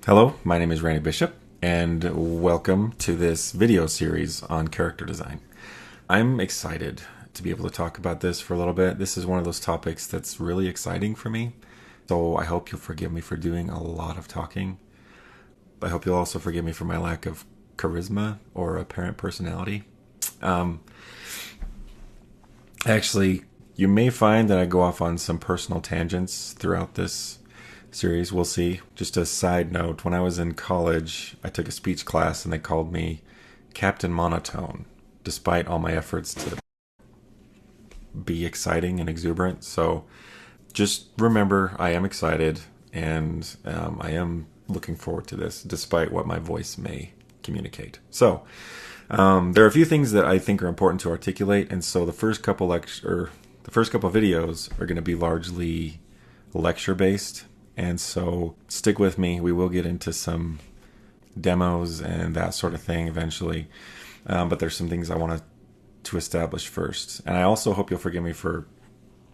Hello, my name is Randy Bishop, and welcome to this video series on character design. I'm excited to be able to talk about this for a little bit. This is one of those topics that's really exciting for me, so I hope you'll forgive me for doing a lot of talking. I hope you'll also forgive me for my lack of charisma or apparent personality. Actually, you may find that I go off on some personal tangents throughout this series. We'll see. Just a side note, when I was in college, I took a speech class and they called me Captain Monotone, despite all my efforts to be exciting and exuberant. So just remember, I am excited and I am looking forward to this, despite what my voice may communicate. So there are a few things that I think are important to articulate, and so the first couple videos are going to be largely lecture based. And so stick with me. We will get into some demos and that sort of thing eventually. But there's some things I want to establish first. And I also hope you'll forgive me for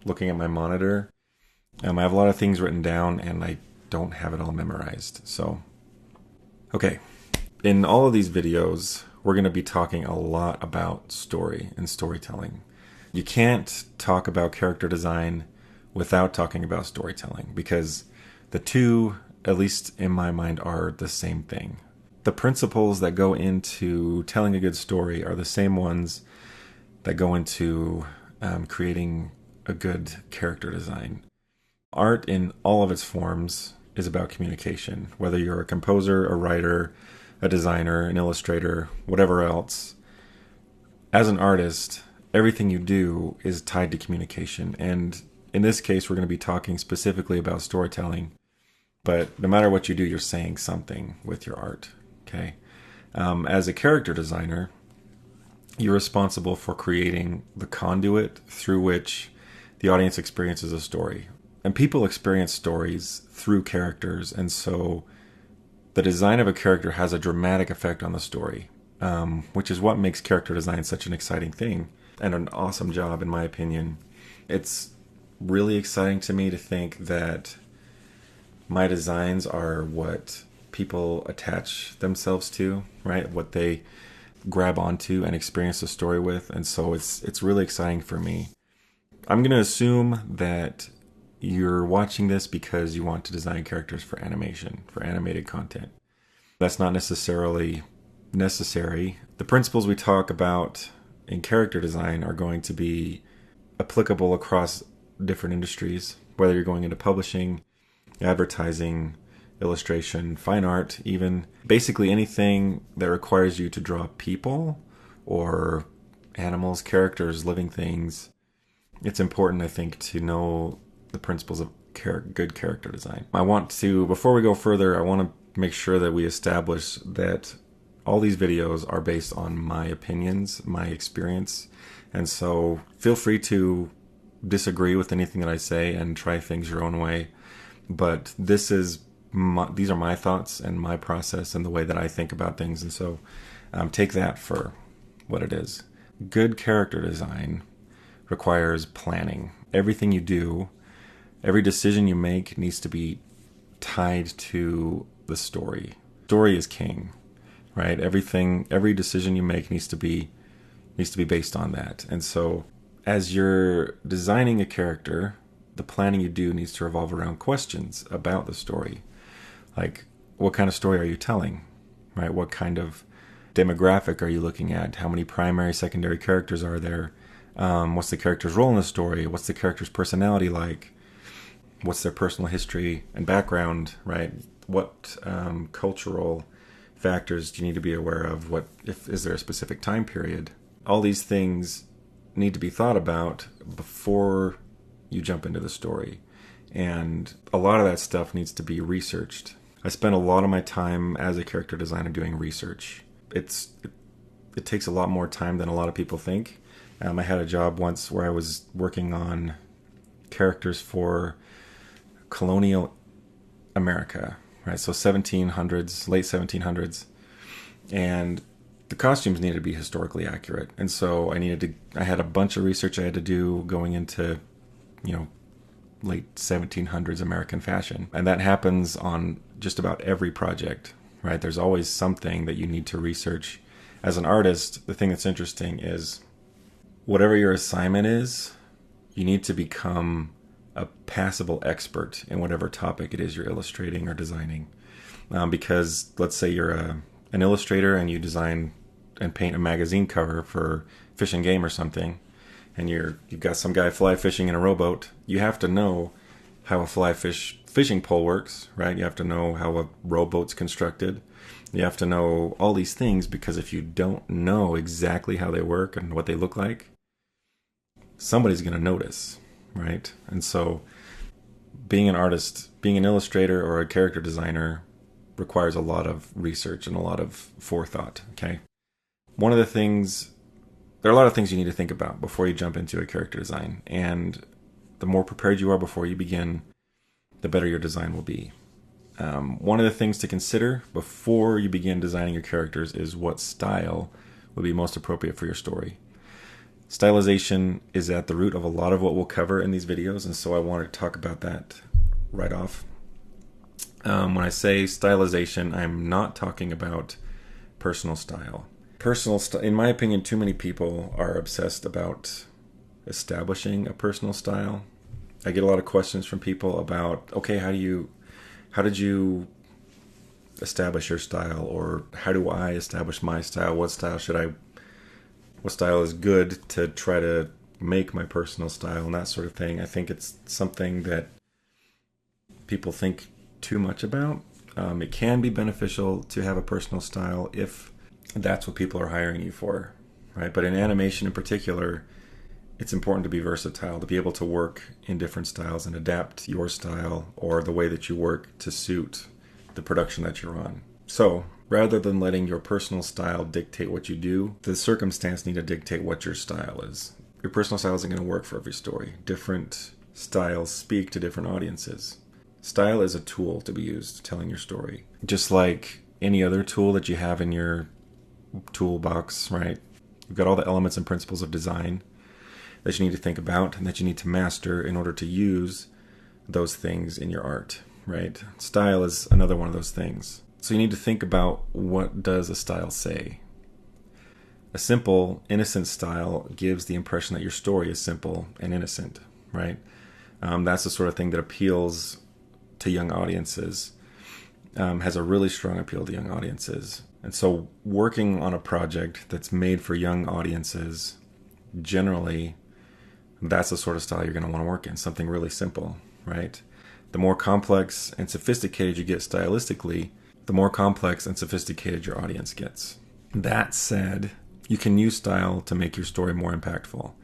looking at my monitor. I have a lot of things written down and I don't have it all memorized. So, okay. In all of these videos, we're going to be talking a lot about story and storytelling. You can't talk about character design without talking about storytelling, because the two, at least in my mind, are the same thing. The principles that go into telling a good story are the same ones that go into creating a good character design. Art in all of its forms is about communication. Whether you're a composer, a writer, a designer, an illustrator, whatever else, as an artist, everything you do is tied to communication. And in this case, we're going to be talking specifically about storytelling. But no matter what you do, you're saying something with your art, okay? As a character designer, you're responsible for creating the conduit through which the audience experiences a story. And people experience stories through characters, and so the design of a character has a dramatic effect on the story, which is what makes character design such an exciting thing and an awesome job, in my opinion. It's really exciting to me to think that my designs are what people attach themselves to, right? What they grab onto and experience the story with. And so it's really exciting for me. I'm going to assume that you're watching this because you want to design characters for animation, for animated content. That's not necessarily necessary. The principles we talk about in character design are going to be applicable across different industries, whether you're going into publishing, advertising, illustration, fine art, even basically anything that requires you to draw people or animals, characters, living things. It's important, I think, to know the principles of good character design. Before we go further, I want to make sure that we establish that all these videos are based on my opinions, my experience, and so feel free to disagree with anything that I say and try things your own way. But these are my thoughts and my process and the way that I think about things, and so take that for what it is. Good character design requires planning. Everything you do, every decision you make needs to be tied to the story. Story is king, right? Every decision you make needs to be based on that. And so as you're designing a character, the planning you do needs to revolve around questions about the story. Like, what kind of story are you telling, right? What kind of demographic are you looking at? How many primary, secondary characters are there? What's the character's role in the story? What's the character's personality like? What's their personal history and background, right? What cultural factors do you need to be aware of? Is there a specific time period? All these things need to be thought about before you jump into the story. And a lot of that stuff needs to be researched. I spend a lot of my time as a character designer doing research. It takes a lot more time than a lot of people think. I had a job once where I was working on characters for colonial America, right? So 1700s, late 1700s. And the costumes needed to be historically accurate. And so I had a bunch of research I had to do going into, late 1700s American fashion. And that happens on just about every project, right? There's always something that you need to research. As an artist, the thing that's interesting is whatever your assignment is, you need to become a passable expert in whatever topic it is you're illustrating or designing. Because let's say you're an illustrator and you design and paint a magazine cover for Fish and Game or something, and you've got some guy fly fishing in a rowboat. You have to know how a fishing pole works, right? You have to know how a rowboat's constructed. You have to know all these things, because if you don't know exactly how they work and what they look like, somebody's going to notice, right? And so being an artist, being an illustrator or a character designer requires a lot of research and a lot of forethought, okay? There are a lot of things you need to think about before you jump into a character design, and the more prepared you are before you begin, the better your design will be. One of the things to consider before you begin designing your characters is what style would be most appropriate for your story. Stylization is at the root of a lot of what we'll cover in these videos, and so I want to talk about that right off. When I say stylization, I'm not talking about personal style. In my opinion, too many people are obsessed about establishing a personal style. I get a lot of questions from people about, okay, how did you establish your style, or how do I establish my style? What style is good to try to make my personal style, and that sort of thing. I think it's something that people think too much about. It can be beneficial to have a personal style if that's what people are hiring you for, right? But in animation in particular, it's important to be versatile, to be able to work in different styles and adapt your style or the way that you work to suit the production that you're on. So rather than letting your personal style dictate what you do, the circumstance need to dictate what your style is. Your personal style isn't going to work for every story. Different styles speak to different audiences. Style is a tool to be used telling your story. Just like any other tool that you have in your toolbox, right? You've got all the elements and principles of design that you need to think about and that you need to master in order to use those things in your art, right? Style is another one of those things. So you need to think about, what does a style say? A simple, innocent style gives the impression that your story is simple and innocent, right? That's the sort of thing that appeals to young audiences, has a really strong appeal to young audiences. And so working on a project that's made for young audiences, generally, that's the sort of style you're going to want to work in, something really simple, right? The more complex and sophisticated you get stylistically, the more complex and sophisticated your audience gets. That said, you can use style to make your story more impactful.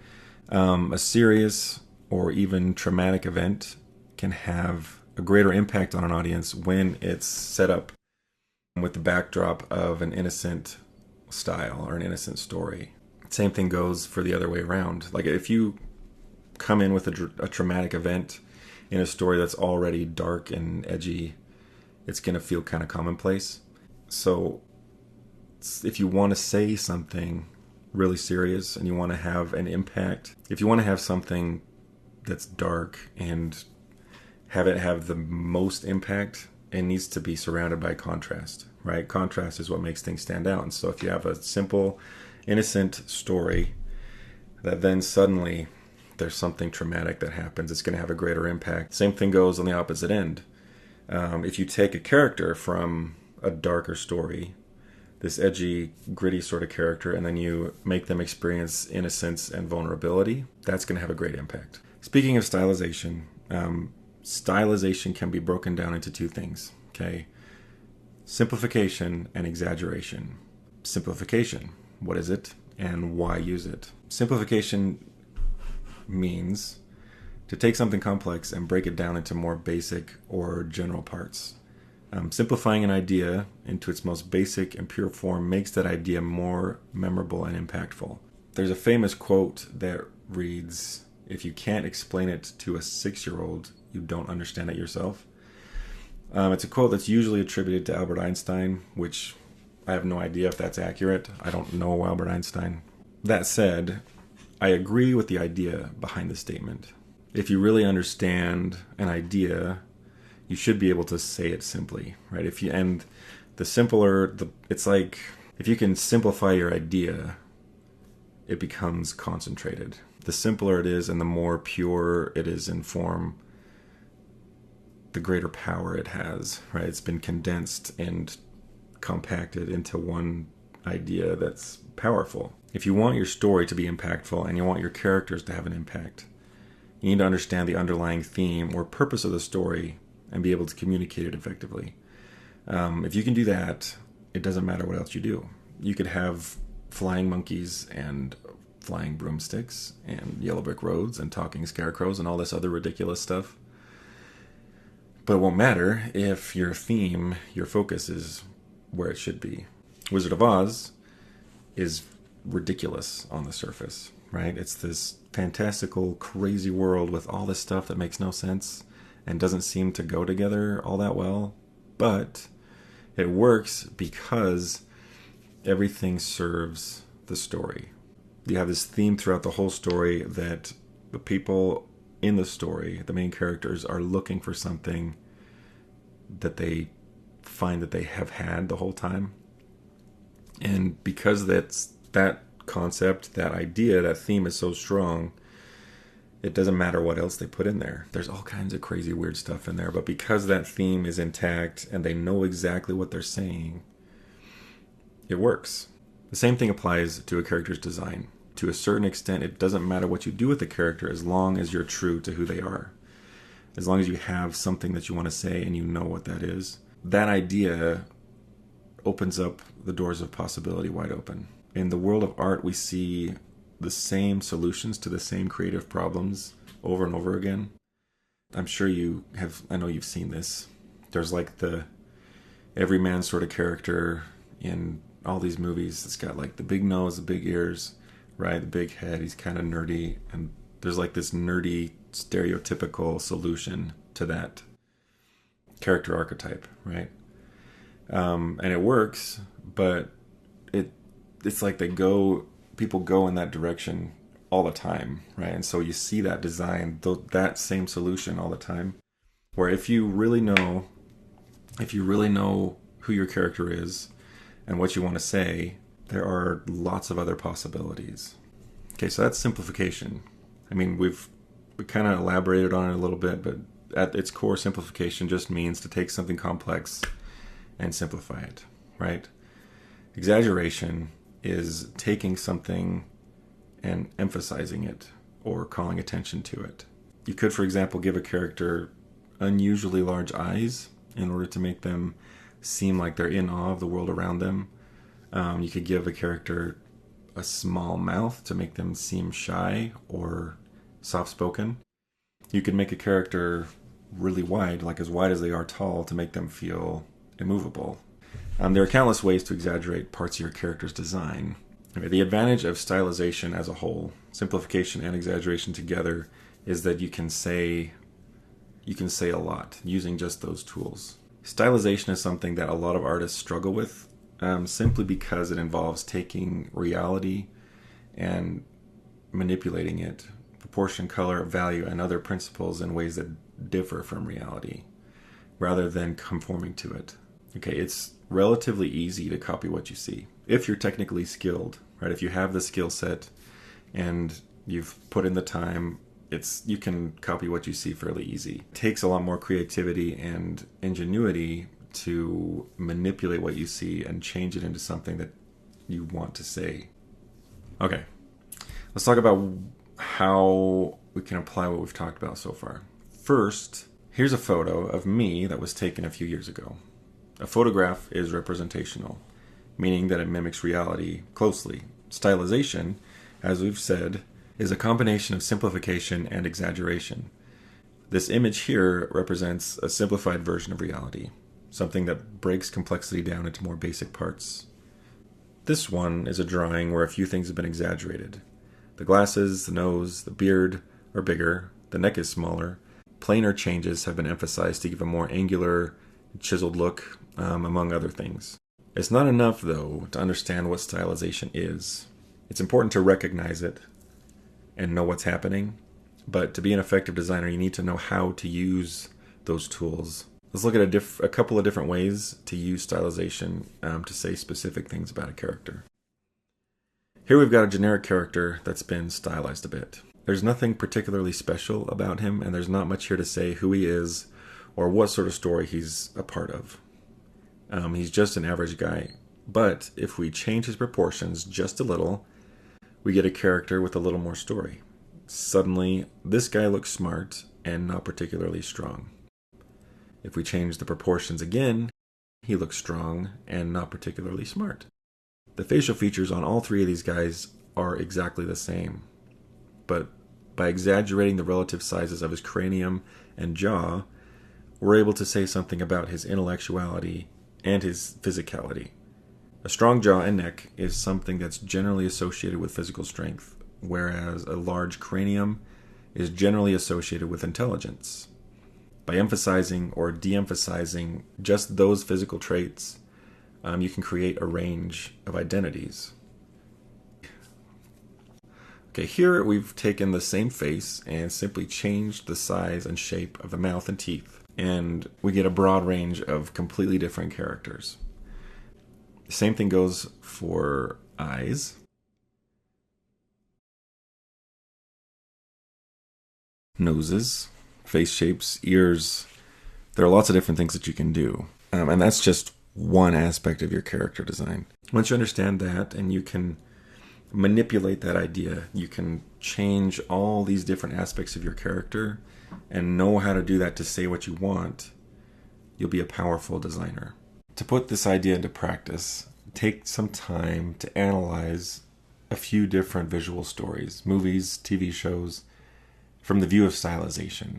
A serious or even traumatic event can have a greater impact on an audience when it's set up with the backdrop of an innocent style or an innocent story. Same thing goes for the other way around. Like if you come in with a traumatic event in a story that's already dark and edgy, it's going to feel kind of commonplace. So if you want to say something really serious and you want to have an impact, if you want to have something that's dark and have it have the most impact, it needs to be surrounded by contrast, right? Contrast is what makes things stand out. And so if you have a simple, innocent story that then suddenly there's something traumatic that happens, it's going to have a greater impact. Same thing goes on the opposite end. If you take a character from a darker story, this edgy, gritty sort of character, and then you make them experience innocence and vulnerability, that's going to have a great impact. Speaking of stylization, stylization can be broken down into two things, okay? Simplification and exaggeration. Simplification, what is it and why use it? Simplification means to take something complex and break it down into more basic or general parts. Simplifying an idea into its most basic and pure form makes that idea more memorable and impactful. There's a famous quote that reads, "If you can't explain it to a 6-year-old, you don't understand it yourself." It's a quote that's usually attributed to Albert Einstein, which I have no idea if that's accurate. I don't know Albert Einstein. That said, I agree with the idea behind the statement. If you really understand an idea, you should be able to say it simply, right? And the simpler, it's like if you can simplify your idea, it becomes concentrated. The simpler it is and the more pure it is in form, the greater power it has, right? It's been condensed and compacted into one idea that's powerful. If you want your story to be impactful and you want your characters to have an impact, you need to understand the underlying theme or purpose of the story and be able to communicate it effectively. If you can do that, it doesn't matter what else you do. You could have flying monkeys and flying broomsticks and yellow brick roads and talking scarecrows and all this other ridiculous stuff. But it won't matter if your theme, your focus is where it should be. Wizard of Oz is ridiculous on the surface, right? It's this fantastical, crazy world with all this stuff that makes no sense and doesn't seem to go together all that well. But it works because everything serves the story. You have this theme throughout the whole story that the people in the story, the main characters, are looking for something that they find that they have had the whole time. And because that concept, that idea, that theme is so strong, it doesn't matter what else they put in there. There's all kinds of crazy weird stuff in there, but because that theme is intact and they know exactly what they're saying, it works. The same thing applies to a character's design. To a certain extent, it doesn't matter what you do with the character as long as you're true to who they are. As long as you have something that you want to say and you know what that is. That idea opens up the doors of possibility wide open. In the world of art, we see the same solutions to the same creative problems over and over again. I'm sure I know you've seen this. There's like the everyman sort of character in all these movies. It's got like the big nose, the big ears, right? The big head. He's kind of nerdy. And there's like this nerdy, stereotypical solution to that character archetype, right? And it works, but it's like people go in that direction all the time, right? And so you see that design, that same solution all the time, where if you really know who your character is and what you want to say, there are lots of other possibilities. Okay, so that's simplification. I mean, we kind of elaborated on it a little bit, but at its core, simplification just means to take something complex and simplify it, right? Exaggeration is taking something and emphasizing it or calling attention to it. You could, for example, give a character unusually large eyes in order to make them seem like they're in awe of the world around them. You could give a character a small mouth to make them seem shy or soft-spoken. You could make a character really wide, like as wide as they are tall, to make them feel immovable. There are countless ways to exaggerate parts of your character's design. The advantage of stylization as a whole, simplification and exaggeration together, is that you can say a lot using just those tools. Stylization is something that a lot of artists struggle with, simply because it involves taking reality and manipulating it, proportion, color, value, and other principles in ways that differ from reality, rather than conforming to it. Okay, it's relatively easy to copy what you see if you're technically skilled, right? If you have the skill set and you've put in the time, you can copy what you see fairly easy. It takes a lot more creativity and ingenuity to manipulate what you see and change it into something that you want to say. Okay, let's talk about how we can apply what we've talked about so far. First, here's a photo of me that was taken a few years ago. A photograph is representational, meaning that it mimics reality closely. Stylization, as we've said, is a combination of simplification and exaggeration. This image here represents a simplified version of reality, something that breaks complexity down into more basic parts. This one is a drawing where a few things have been exaggerated. The glasses, the nose, the beard are bigger, the neck is smaller. Planar changes have been emphasized to give a more angular, chiseled look, among other things. It's not enough, though, to understand what stylization is. It's important to recognize it and know what's happening, But to be an effective designer, you need to know how to use those tools. Let's look at a couple of different ways to use stylization to say specific things about a character. Here we've got a generic character that's been stylized a bit. There's nothing particularly special about him, and there's not much here to say who he is or what sort of story he's a part of. He's just an average guy. But if we change his proportions just a little, we get a character with a little more story. Suddenly, this guy looks smart and not particularly strong. If we change the proportions again, he looks strong and not particularly smart. The facial features on all three of these guys are exactly the same. But by exaggerating the relative sizes of his cranium and jaw, we're able to say something about his intellectuality and his physicality. A strong jaw and neck is something that's generally associated with physical strength, whereas a large cranium is generally associated with intelligence. By emphasizing or de-emphasizing just those physical traits, you can create a range of identities. Okay, here we've taken the same face and simply changed the size and shape of the mouth and teeth, and we get a broad range of completely different characters. The same thing goes for eyes, noses, face shapes, ears. There are lots of different things that you can do. And that's just one aspect of your character design. Once you understand that and you can manipulate that idea, you can change all these different aspects of your character and know how to do that to say what you want, you'll be a powerful designer. To put this idea into practice, take some time to analyze a few different visual stories, movies, TV shows, from the view of stylization.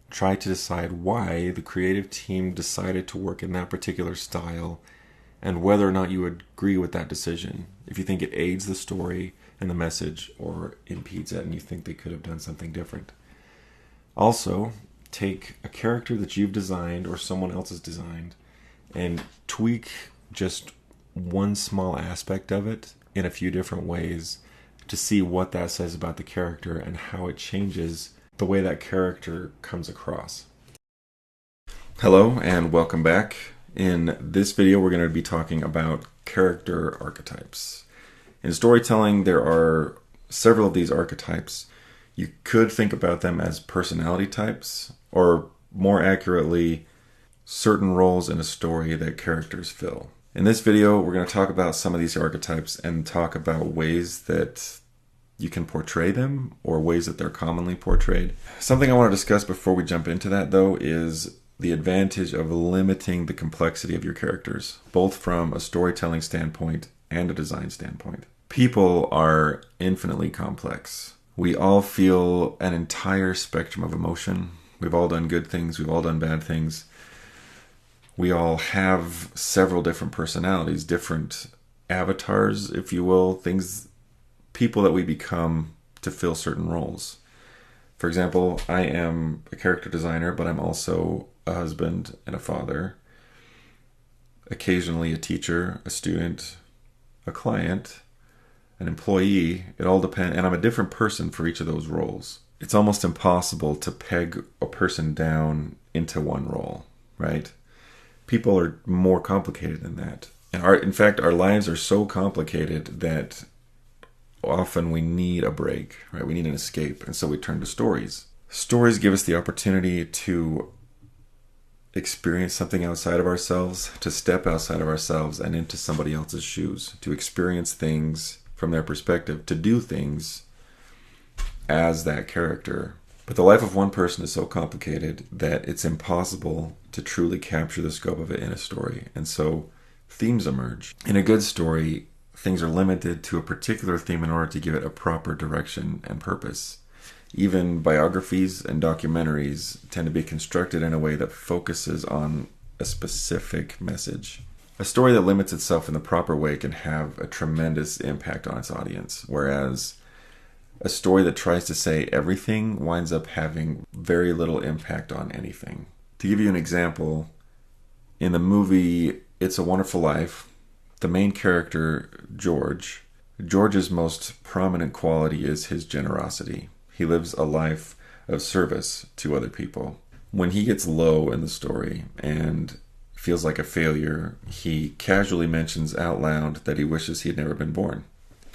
Try to decide why the creative team decided to work in that particular style and whether or not you agree with that decision. If you think it aids the story and the message or impedes it and you think they could have done something different. Also, take a character that you've designed or someone else has designed and tweak just one small aspect of it in a few different ways to see what that says about the character and how it changes the way that character comes across. Hello and welcome back. In this video we're going to be talking about character archetypes. In storytelling there are several of these archetypes. You could think about them as personality types, or more accurately, certain roles in a story that characters fill. In this video we're going to talk about some of these archetypes and talk about ways that you can portray them or ways that they're commonly portrayed. Something I want to discuss before we jump into that though is the advantage of limiting the complexity of your characters, both from a storytelling standpoint and a design standpoint. People are infinitely complex. We all feel an entire spectrum of emotion. We've all done good things, we've all done bad things. We all have several different personalities, different avatars, if you will, people that we become to fill certain roles. For example, I am a character designer, but I'm also a husband and a father, occasionally a teacher, a student, a client, an employee. It all depends, and I'm a different person for each of those roles. It's almost impossible to peg a person down into one role, right? People are more complicated than that. And in fact, our lives are so complicated that often we need a break, right? We need an escape, and so we turn to stories. Stories give us the opportunity to experience something outside of ourselves, to step outside of ourselves and into somebody else's shoes, to experience things from their perspective, to do things as that character. But the life of one person is so complicated that it's impossible to truly capture the scope of it in a story, and so themes emerge. In a good story, things are limited to a particular theme in order to give it a proper direction and purpose. Even biographies and documentaries tend to be constructed in a way that focuses on a specific message. A story that limits itself in the proper way can have a tremendous impact on its audience, whereas a story that tries to say everything winds up having very little impact on anything. To give you an example, in the movie It's a Wonderful Life, the main character, George's most prominent quality is his generosity. He lives a life of service to other people. When he gets low in the story and feels like a failure, he casually mentions out loud that he wishes he had never been born.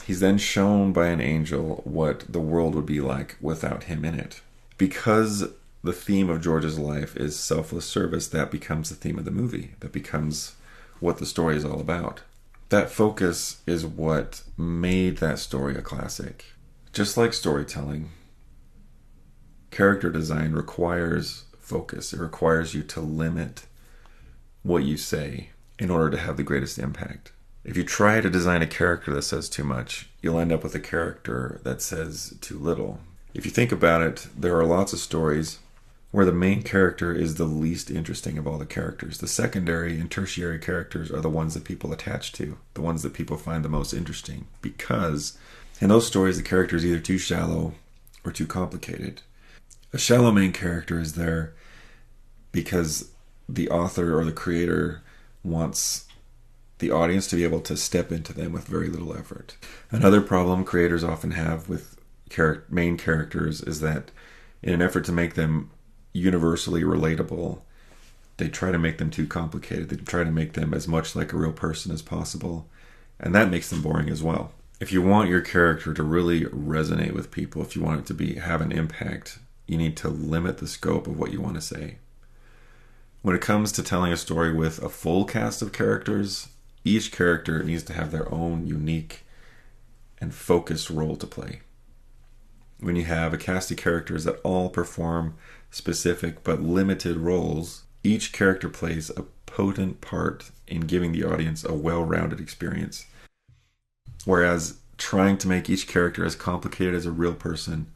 He's then shown by an angel what the world would be like without him in it. Because the theme of George's life is selfless service, that becomes the theme of the movie. That becomes what the story is all about. That focus is what made that story a classic. Just like storytelling, character design requires focus. It requires you to limit what you say in order to have the greatest impact. If you try to design a character that says too much, you'll end up with a character that says too little. If you think about it, there are lots of stories where the main character is the least interesting of all the characters. The secondary and tertiary characters are the ones that people attach to, the ones that people find the most interesting, because in those stories the character is either too shallow or too complicated. A shallow main character is there because the author or the creator wants the audience to be able to step into them with very little effort. Another problem creators often have with main characters is that in an effort to make them universally relatable, they try to make them too complicated. They try to make them as much like a real person as possible, and that makes them boring as well. If you want your character to really resonate with people, if you want it to have an impact, you need to limit the scope of what you want to say. When it comes to telling a story with a full cast of characters, each character needs to have their own unique and focused role to play. When you have a cast of characters that all perform specific but limited roles, each character plays a potent part in giving the audience a well-rounded experience. Whereas trying to make each character as complicated as a real person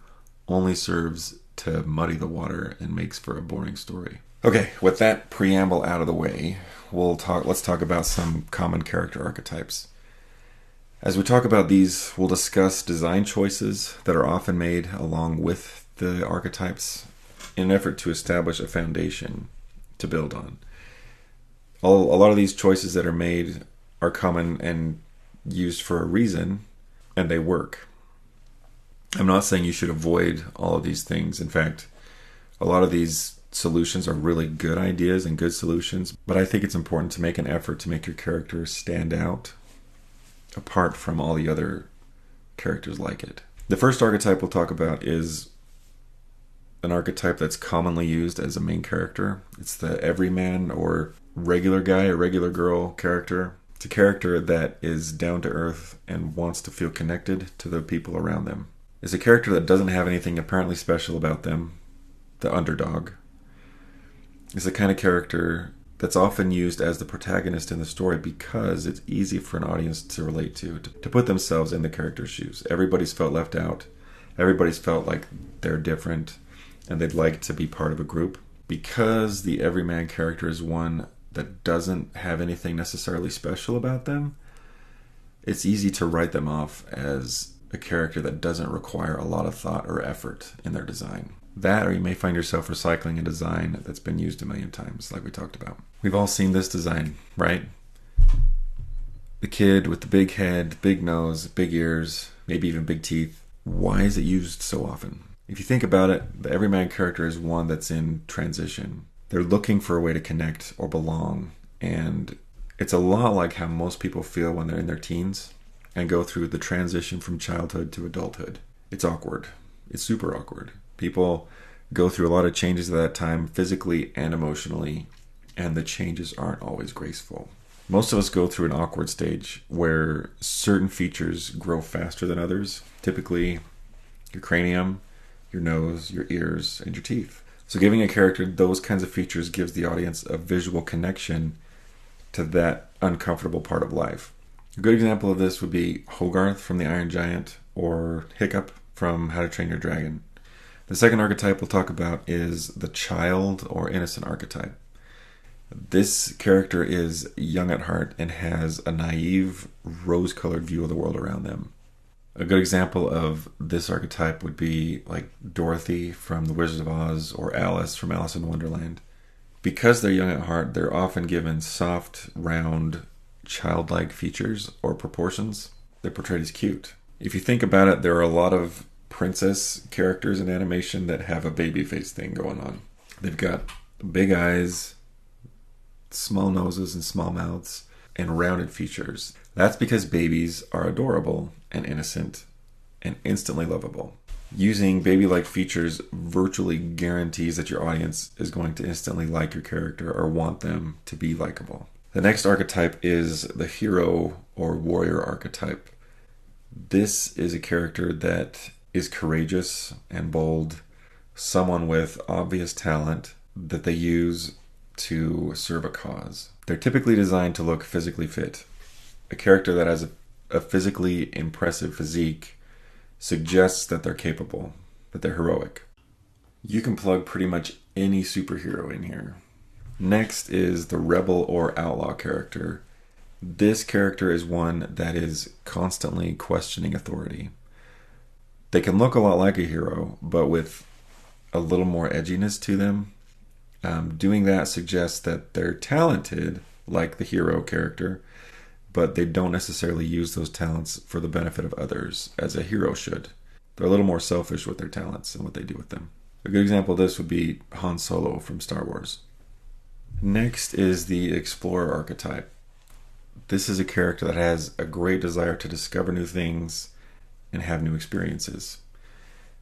only serves to muddy the water and makes for a boring story. Okay, with that preamble out of the way, let's talk about some common character archetypes. As we talk about these, we'll discuss design choices that are often made along with the archetypes in an effort to establish a foundation to build on. A lot of these choices that are made are common and used for a reason, and they work. I'm not saying you should avoid all of these things. In fact, a lot of these solutions are really good ideas and good solutions, but I think it's important to make an effort to make your character stand out apart from all the other characters like it. The first archetype we'll talk about is an archetype that's commonly used as a main character. It's the everyman or regular guy or regular girl character. It's a character that is down to earth and wants to feel connected to the people around them. It's a character that doesn't have anything apparently special about them, the underdog. It's the kind of character that's often used as the protagonist in the story because it's easy for an audience to relate to put themselves in the character's shoes. Everybody's felt left out. Everybody's felt like they're different and they'd like to be part of a group. Because the everyman character is one that doesn't have anything necessarily special about them, it's easy to write them off as a character that doesn't require a lot of thought or effort in their design. That, or you may find yourself recycling a design that's been used a million times, like we talked about. We've all seen this design, right? The kid with the big head, big nose, big ears, maybe even big teeth. Why is it used so often? If you think about it, the everyman character is one that's in transition. They're looking for a way to connect or belong, and it's a lot like how most people feel when they're in their teens and go through the transition from childhood to adulthood. It's awkward. It's super awkward. People go through a lot of changes at that time, physically and emotionally, and the changes aren't always graceful. Most of us go through an awkward stage where certain features grow faster than others, typically your cranium, your nose, your ears, and your teeth. So giving a character those kinds of features gives the audience a visual connection to that uncomfortable part of life. A good example of this would be Hogarth from The Iron Giant or Hiccup from How to Train Your Dragon. The second archetype we'll talk about is the child or innocent archetype. This character is young at heart and has a naive, rose-colored view of the world around them. A good example of this archetype would be like Dorothy from The Wizard of Oz or Alice from Alice in Wonderland. Because they're young at heart, they're often given soft, round, childlike features or proportions. They're portrayed as cute. If you think about it, there are a lot of princess characters in animation that have a baby face thing going on. They've got big eyes, small noses and small mouths, and rounded features. That's because babies are adorable and innocent and instantly lovable. Using baby-like features virtually guarantees that your audience is going to instantly like your character or want them to be likable. The next archetype is the hero or warrior archetype. This is a character that is courageous and bold, someone with obvious talent that they use to serve a cause. They're typically designed to look physically fit. A character that has a physically impressive physique suggests that they're capable, that they're heroic. You can plug pretty much any superhero in here. Next is the rebel or outlaw character. This character is one that is constantly questioning authority. They can look a lot like a hero, but with a little more edginess to them. Doing that suggests that they're talented, like the hero character, but they don't necessarily use those talents for the benefit of others, as a hero should. They're a little more selfish with their talents and what they do with them. A good example of this would be Han Solo from Star Wars. Next is the explorer archetype. This is a character that has a great desire to discover new things and have new experiences.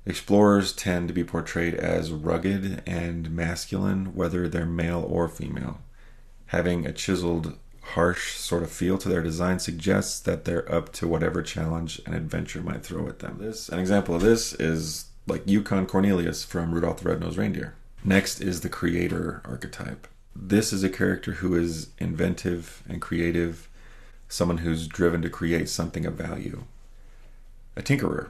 Explorers tend to be portrayed as rugged and masculine, whether they're male or female. Having a chiseled, harsh sort of feel to their design suggests that they're up to whatever challenge and adventure might throw at them. An example of this is like Yukon Cornelius from Rudolph the Red-Nosed Reindeer. Next is the creator archetype. This is a character who is inventive and creative, someone who's driven to create something of value. A tinkerer,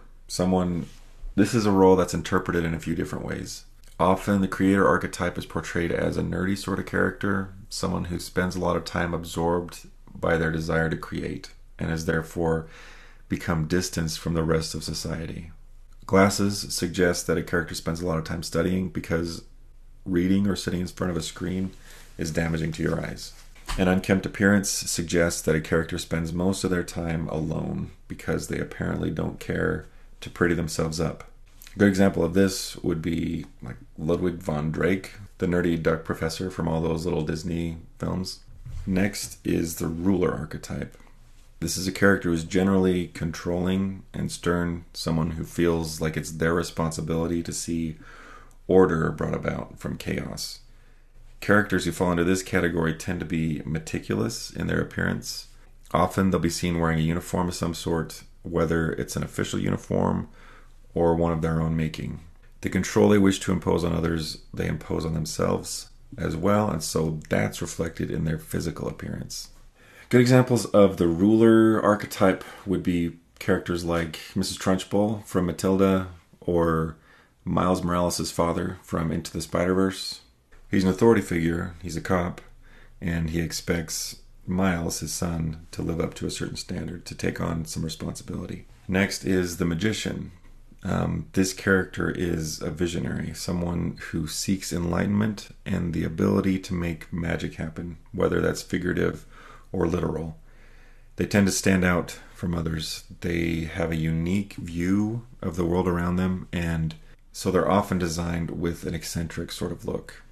this is a role that's interpreted in a few different ways. Often the creator archetype is portrayed as a nerdy sort of character, someone who spends a lot of time absorbed by their desire to create and has therefore become distanced from the rest of society. Glasses suggest that a character spends a lot of time studying because reading or sitting in front of a screen is damaging to your eyes. An unkempt appearance suggests that a character spends most of their time alone because they apparently don't care to pretty themselves up. A good example of this would be like Ludwig von Drake, the nerdy duck professor from all those little Disney films. Next is the ruler archetype. This is a character who's generally controlling and stern, someone who feels like it's their responsibility to see order brought about from chaos. Characters who fall into this category tend to be meticulous in their appearance. Often they'll be seen wearing a uniform of some sort, whether it's an official uniform or one of their own making. The control they wish to impose on others, they impose on themselves as well, and so that's reflected in their physical appearance. Good examples of the ruler archetype would be characters like Mrs. Trunchbull from Matilda or Miles Morales' father from Into the Spider-Verse. He's an authority figure, he's a cop, and he expects Miles, his son, to live up to a certain standard, to take on some responsibility. Next is the magician. This character is a visionary, someone who seeks enlightenment and the ability to make magic happen, whether that's figurative or literal. They tend to stand out from others. They have a unique view of the world around them, and so they're often designed with an eccentric sort of look.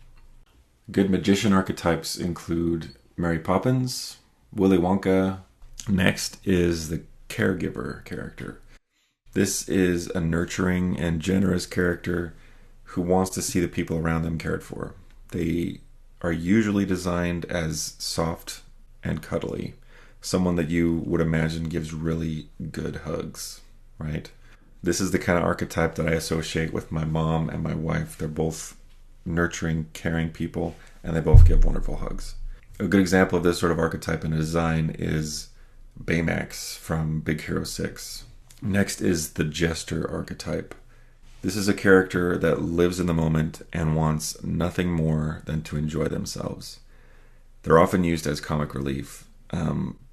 Good magician archetypes include Mary Poppins, Willy Wonka. Next is the caregiver character. This is a nurturing and generous character who wants to see the people around them cared for. They are usually designed as soft and cuddly. Someone that you would imagine gives really good hugs, right? This is the kind of archetype that I associate with my mom and my wife. They're both nurturing, caring people, and they both give wonderful hugs. A good example of this sort of archetype in design is Baymax from Big Hero 6. Next is the jester archetype. This is a character that lives in the moment and wants nothing more than to enjoy themselves. They're often used as comic relief.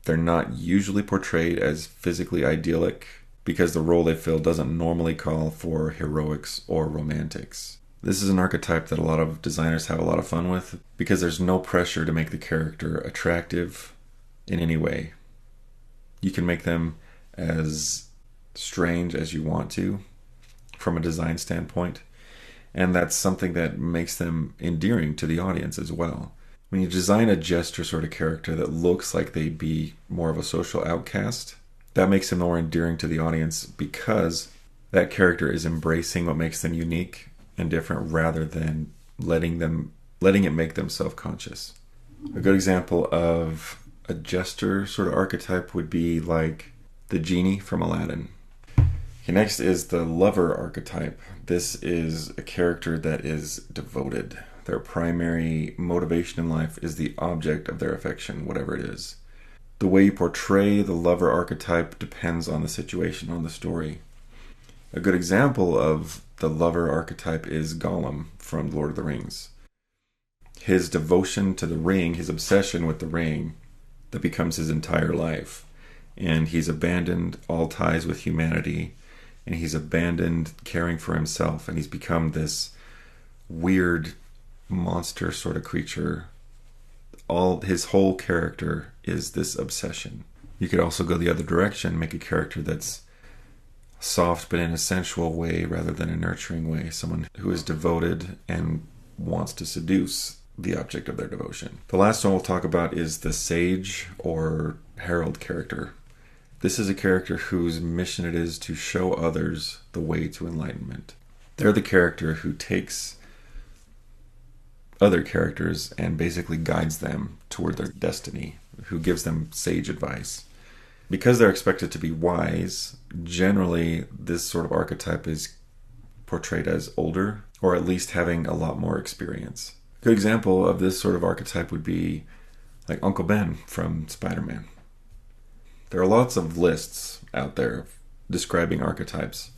They're not usually portrayed as physically idyllic because the role they fill doesn't normally call for heroics or romantics. This is an archetype that a lot of designers have a lot of fun with because there's no pressure to make the character attractive in any way. You can make them as strange as you want to, from a design standpoint. And that's something that makes them endearing to the audience as well. When you design a jester sort of character that looks like they'd be more of a social outcast, that makes them more endearing to the audience because that character is embracing what makes them unique and different rather than letting it make them self-conscious. A good example of a jester sort of archetype would be like the genie from Aladdin. Okay, next is the lover archetype. This is a character that is devoted. Their primary motivation in life is the object of their affection, whatever it is. The way you portray the lover archetype depends on the situation, on the story. A good example of the lover archetype is Gollum from Lord of the Rings. His devotion to the ring, his obsession with the ring, that becomes his entire life. And he's abandoned all ties with humanity, and he's abandoned caring for himself, and he's become this weird monster sort of creature. His whole character is this obsession. You could also go the other direction, make a character that's soft but in a sensual way rather than a nurturing way. Someone who is devoted and wants to seduce the object of their devotion. The last one we'll talk about is the sage or herald character. This is a character whose mission it is to show others the way to enlightenment. They're the character who takes other characters and basically guides them toward their destiny, who gives them sage advice. Because they're expected to be wise, generally this sort of archetype is portrayed as older, or at least having a lot more experience. A good example of this sort of archetype would be like Uncle Ben from Spider-Man. There are lots of lists out there describing archetypes,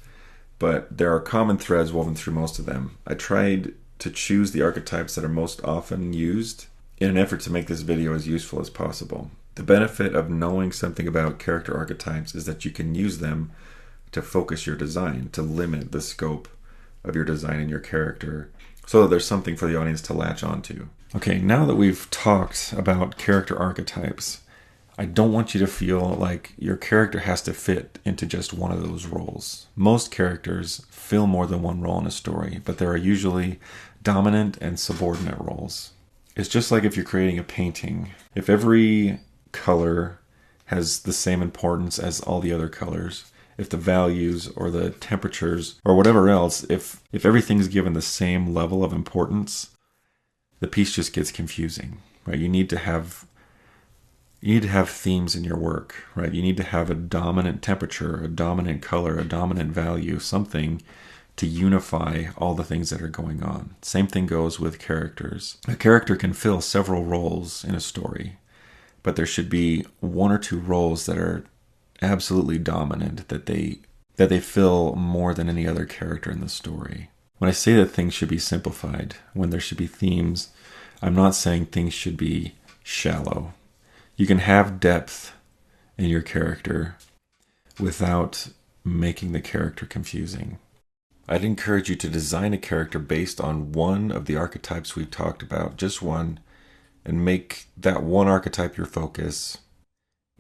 but there are common threads woven through most of them. I tried to choose the archetypes that are most often used in an effort to make this video as useful as possible. The benefit of knowing something about character archetypes is that you can use them to focus your design, to limit the scope of your design and your character, so that there's something for the audience to latch onto. Okay, now that we've talked about character archetypes, I don't want you to feel like your character has to fit into just one of those roles. Most characters fill more than one role in a story, but there are usually dominant and subordinate roles. It's just like if you're creating a painting. If every color has the same importance as all the other colors, if the values or the temperatures or whatever else, if everything's given the same level of importance, the piece just gets confusing, right? You need to have themes in your work, right? You need to have a dominant temperature, a dominant color, a dominant value, something to unify all the things that are going on. Same thing goes with characters. A character can fill several roles in a story, but there should be one or two roles that are absolutely dominant, that they fill more than any other character in the story. When I say that things should be simplified, when there should be themes, I'm not saying things should be shallow. You can have depth in your character without making the character confusing. I'd encourage you to design a character based on one of the archetypes we've talked about, just one, and make that one archetype your focus.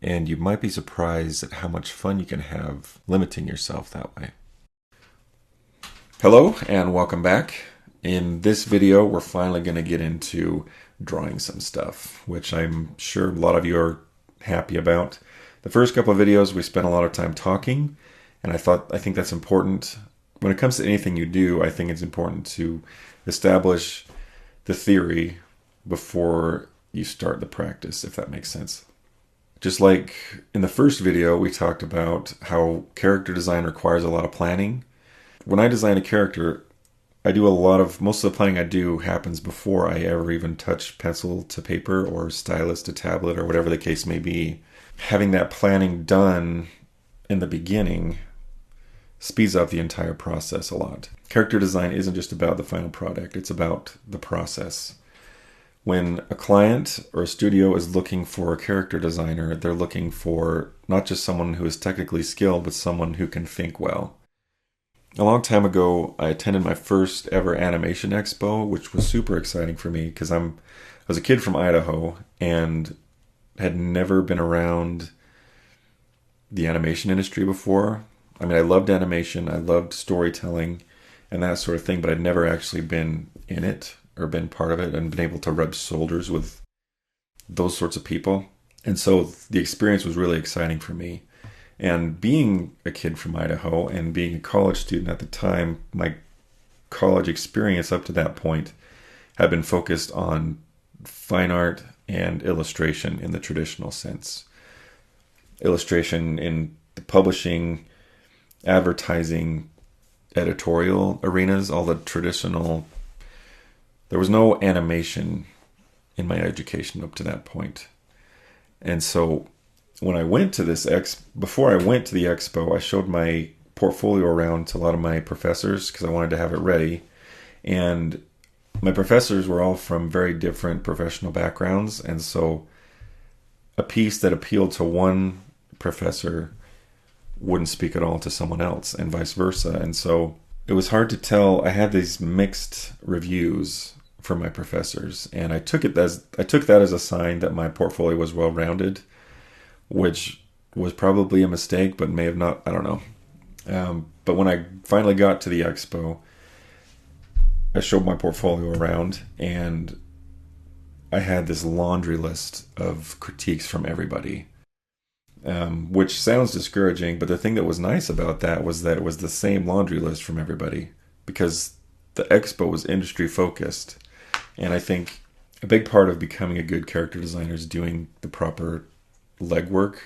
And you might be surprised at how much fun you can have limiting yourself that way. Hello, and welcome back. In this video, we're finally going to get into drawing some stuff, which I'm sure a lot of you are happy about. The first couple of videos, we spent a lot of time talking, and I think that's important. When it comes to anything you do, I think it's important to establish the theory before you start the practice, if that makes sense. Just like in the first video, we talked about how character design requires a lot of planning. When I design a character, most of the planning I do happens before I ever even touch pencil to paper or stylus to tablet or whatever the case may be. Having that planning done in the beginning speeds up the entire process a lot. Character design isn't just about the final product, it's about the process. When a client or a studio is looking for a character designer, they're looking for not just someone who is technically skilled, but someone who can think well. A long time ago, I attended my first ever animation expo, which was super exciting for me because I was a kid from Idaho and had never been around the animation industry before. I mean, I loved animation, I loved storytelling and that sort of thing, but I'd never actually been in it or been part of it and been able to rub shoulders with those sorts of people. And so the experience was really exciting for me. And being a kid from Idaho and being a college student at the time, my college experience up to that point had been focused on fine art and illustration in the traditional sense. Illustration in the publishing, advertising, editorial arenas, all the traditional. There was no animation in my education up to that point. And so when I went to this before I went to the expo, I showed my portfolio around to a lot of my professors because I wanted to have it ready. And my professors were all from very different professional backgrounds. And so a piece that appealed to one professor wouldn't speak at all to someone else, and vice versa. And so it was hard to tell. I had these mixed reviews from my professors, and I took that as a sign that my portfolio was well-rounded, which was probably a mistake, but may have not. I don't know. But when I finally got to the expo, I showed my portfolio around, and I had this laundry list of critiques from everybody. Which sounds discouraging, but the thing that was nice about that was that it was the same laundry list from everybody, because the expo was industry focused. And I think a big part of becoming a good character designer is doing the proper legwork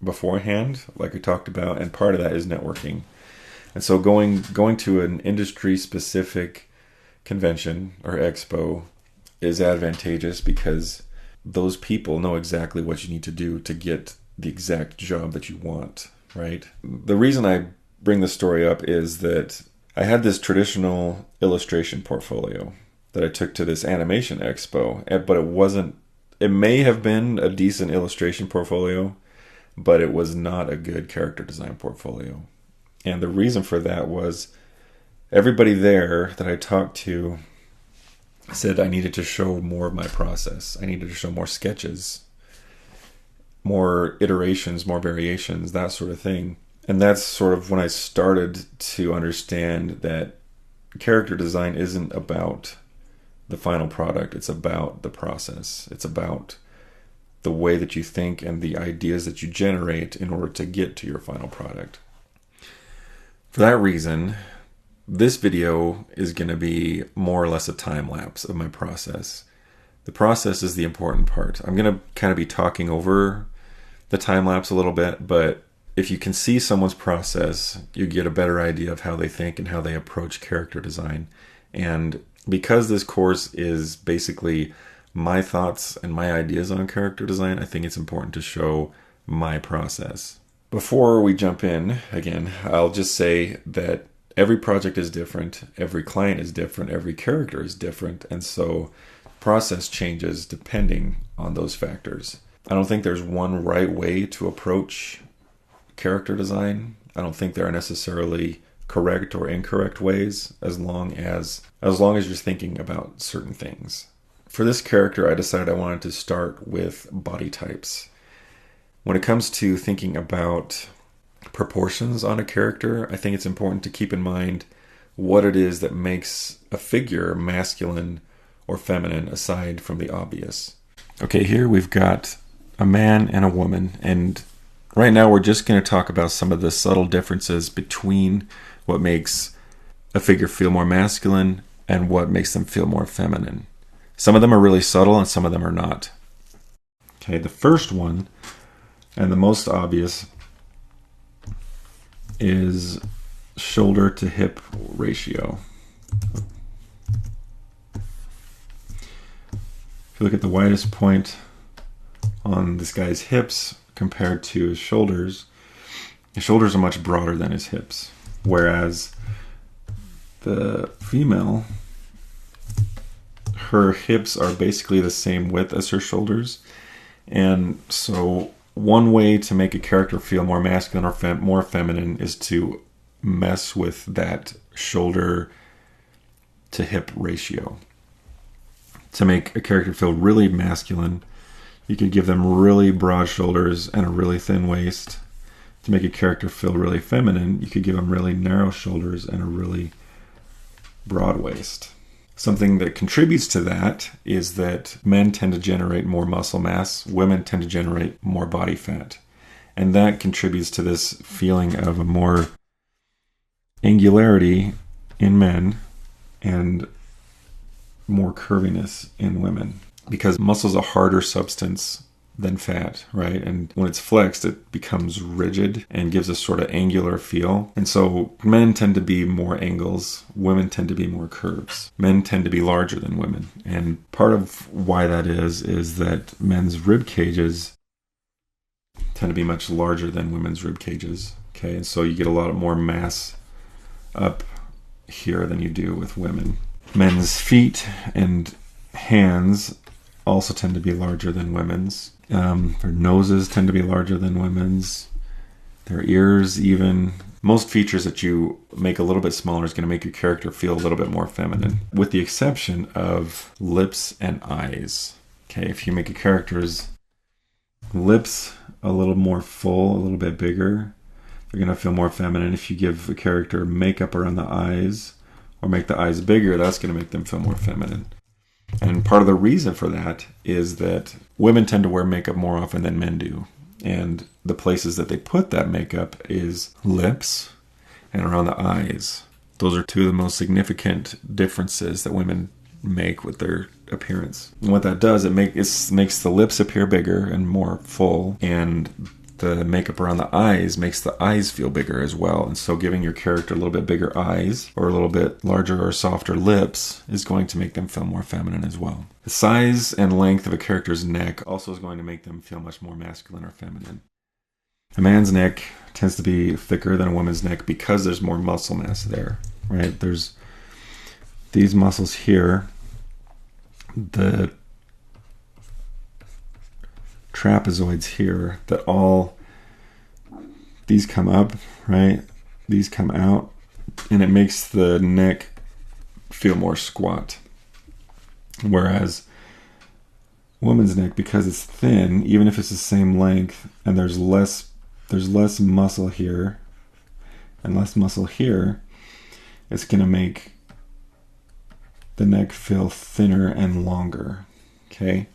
beforehand, like we talked about, and part of that is networking. And so going to an industry specific convention or expo is advantageous because those people know exactly what you need to do to get the exact job that you want, right? The reason I bring this story up is that I had this traditional illustration portfolio that I took to this animation expo, but it may have been a decent illustration portfolio, but it was not a good character design portfolio. And the reason for that was everybody there that I talked to said I needed to show more of my process. I needed to show more sketches, more iterations, more variations, that sort of thing. And that's sort of when I started to understand that character design isn't about the final product. It's about the process. It's about the way that you think and the ideas that you generate in order to get to your final product. For that reason, this video is going to be more or less a time lapse of my process. The process is the important part. I'm going to kind of be talking over the time lapse a little bit, but if you can see someone's process, you get a better idea of how they think and how they approach character design. And because this course is basically my thoughts and my ideas on character design, I think it's important to show my process. Before we jump in, again, I'll just say that every project is different, every client is different, every character is different, and so process changes depending on those factors. I don't think there's one right way to approach character design. I don't think there are necessarily correct or incorrect ways as long as you're thinking about certain things. For this character, I decided I wanted to start with body types. When it comes to thinking about proportions on a character, I think it's important to keep in mind what it is that makes a figure masculine or feminine aside from the obvious. Okay, here we've got a man and a woman, and right now we're just going to talk about some of the subtle differences between what makes a figure feel more masculine and what makes them feel more feminine. Some of them are really subtle and some of them are not. Okay, the first one and the most obvious is shoulder to hip ratio. If you look at the widest point on this guy's hips compared to his shoulders are much broader than his hips. Whereas the female, her hips are basically the same width as her shoulders. And so one way to make a character feel more masculine or more feminine is to mess with that shoulder to hip ratio. To make a character feel really masculine, you could give them really broad shoulders and a really thin waist. to make a character feel really feminine, you could give them really narrow shoulders and a really broad waist. Something that contributes to that is that men tend to generate more muscle mass, women tend to generate more body fat. And that contributes to this feeling of a more angularity in men and more curviness in women. Because muscle is a harder substance than fat, right? And when it's flexed, it becomes rigid and gives a sort of angular feel. And so men tend to be more angles, women tend to be more curves. Men tend to be larger than women. And part of why that is that men's rib cages tend to be much larger than women's rib cages. Okay, and so you get a lot more mass up here than you do with women. Men's feet and hands also tend to be larger than women's. Their noses tend to be larger than women's. Their ears even. Most features that you make a little bit smaller is going to make your character feel a little bit more feminine, with the exception of lips and eyes. Okay, if you make a character's lips a little more full, a little bit bigger, they're going to feel more feminine. If you give a character makeup around the eyes or make the eyes bigger, that's going to make them feel more feminine. And part of the reason for that is that women tend to wear makeup more often than men do. And the places that they put that makeup is lips and around the eyes. Those are two of the most significant differences that women make with their appearance. And what that does, it makes the lips appear bigger and more full, and the makeup around the eyes makes the eyes feel bigger as well. And so giving your character a little bit bigger eyes or a little bit larger or softer lips is going to make them feel more feminine as well. The size and length of a character's neck also is going to make them feel much more masculine or feminine. A man's neck tends to be thicker than a woman's neck because there's more muscle mass there, right? There's these muscles here, the trapezoids here, that all these come up, right? These come out, and it makes the neck feel more squat. Whereas woman's neck, because it's thin, even if it's the same length and there's less muscle here and less muscle here, it's going to make the neck feel thinner and longer. Okay?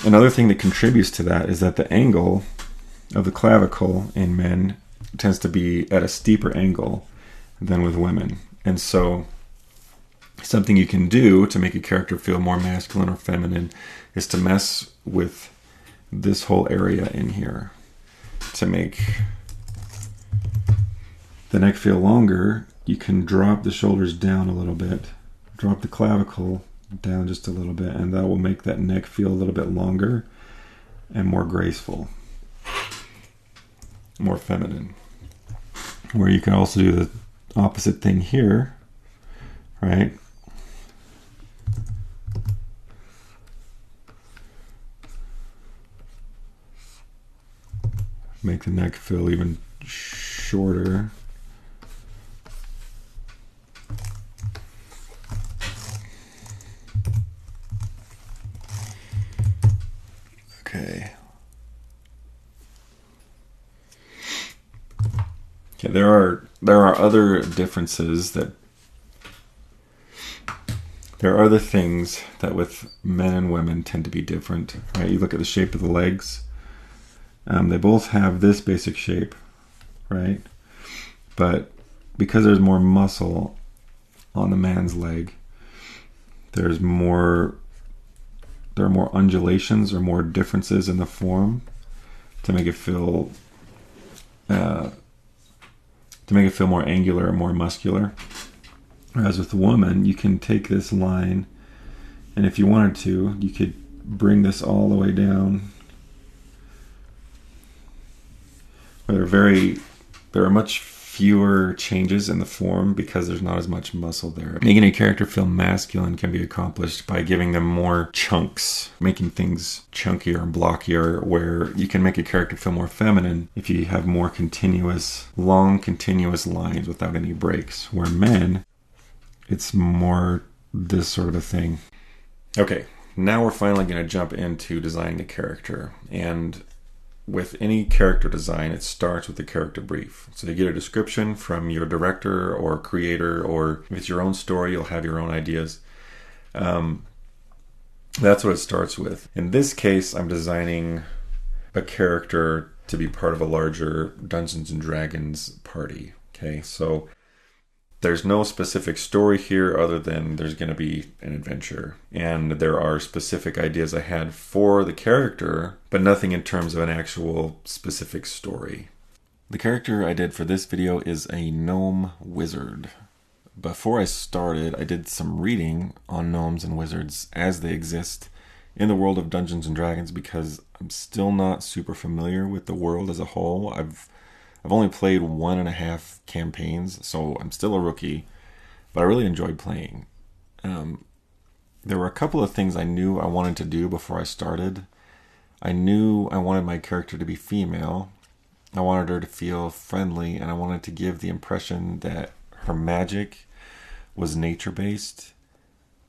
Another thing that contributes to that is that the angle of the clavicle in men tends to be at a steeper angle than with women. And so something you can do to make a character feel more masculine or feminine is to mess with this whole area in here to make the neck feel longer. You can drop the shoulders down a little bit, drop the clavicle down just a little bit, and that will make that neck feel a little bit longer and more graceful, more feminine. Where you can also do the opposite thing here, right? Make the neck feel even shorter. Okay, there are other differences that there are other things that with men and women tend to be different, right? You look at the shape of the legs. They both have this basic shape, right? But because there's more muscle on the man's leg, there are more undulations or more differences in the form to make it feel more angular or more muscular. Whereas with the woman, you can take this line, and if you wanted to, you could bring this all the way down. There are much fewer changes in the form because there's not as much muscle there. Making a character feel masculine can be accomplished by giving them more chunks, making things chunkier and blockier, where you can make a character feel more feminine if you have more long continuous lines without any breaks. Where men, it's more this sort of a thing. Okay, now we're finally going to jump into designing the character. And with any character design, it starts with the character brief. So you get a description from your director or creator, or if it's your own story, you'll have your own ideas. That's what it starts with. In this case, I'm designing a character to be part of a larger Dungeons and Dragons party. Okay, so there's no specific story here other than there's going to be an adventure. And there are specific ideas I had for the character, but nothing in terms of an actual specific story. The character I did for this video is a gnome wizard. Before I started, I did some reading on gnomes and wizards as they exist in the world of Dungeons and Dragons, because I'm still not super familiar with the world as a whole. I've only played 1.5 campaigns, so I'm still a rookie, but I really enjoyed playing. There were a couple of things I knew I wanted to do before I started. I knew I wanted my character to be female. I wanted her to feel friendly, and I wanted to give the impression that her magic was nature-based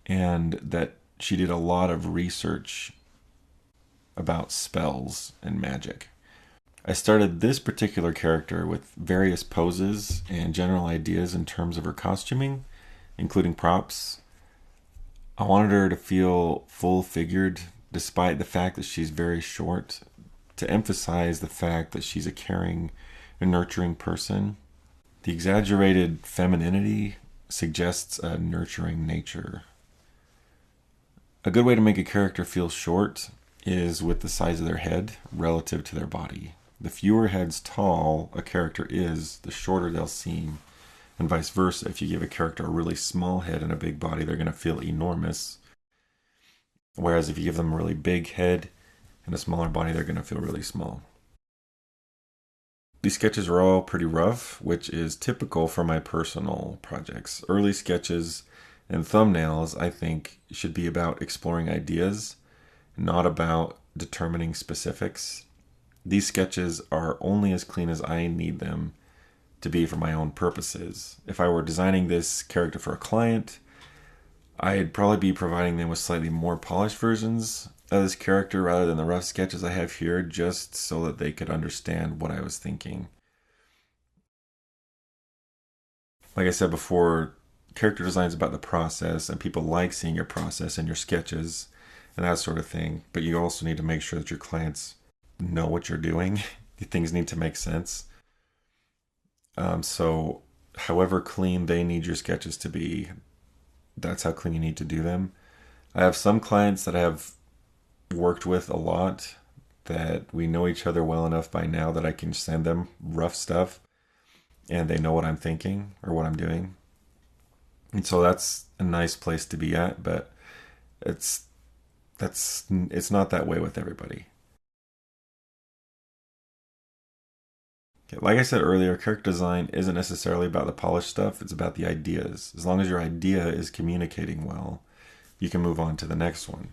and that she did a lot of research about spells and magic. I started this particular character with various poses and general ideas in terms of her costuming, including props. I wanted her to feel full-figured despite the fact that she's very short, to emphasize the fact that she's a caring and nurturing person. The exaggerated femininity suggests a nurturing nature. A good way to make a character feel short is with the size of their head relative to their body. The fewer heads tall a character is, the shorter they'll seem, and vice versa. If you give a character a really small head and a big body, they're going to feel enormous. Whereas if you give them a really big head and a smaller body, they're going to feel really small. These sketches are all pretty rough, which is typical for my personal projects. Early sketches and thumbnails, I think, should be about exploring ideas, not about determining specifics. These sketches are only as clean as I need them to be for my own purposes. If I were designing this character for a client, I'd probably be providing them with slightly more polished versions of this character rather than the rough sketches I have here, just so that they could understand what I was thinking. Like I said before, character design is about the process, and people like seeing your process and your sketches and that sort of thing, but you also need to make sure that your clients know what you're doing. Things need to make sense. So however clean they need your sketches to be, that's how clean you need to do them. I have some clients that I have worked with a lot that we know each other well enough by now that I can send them rough stuff and they know what I'm thinking or what I'm doing. And so that's a nice place to be at, but it's not that way with everybody. Like I said earlier, character design isn't necessarily about the polished stuff, it's about the ideas. As long as your idea is communicating well, you can move on to the next one.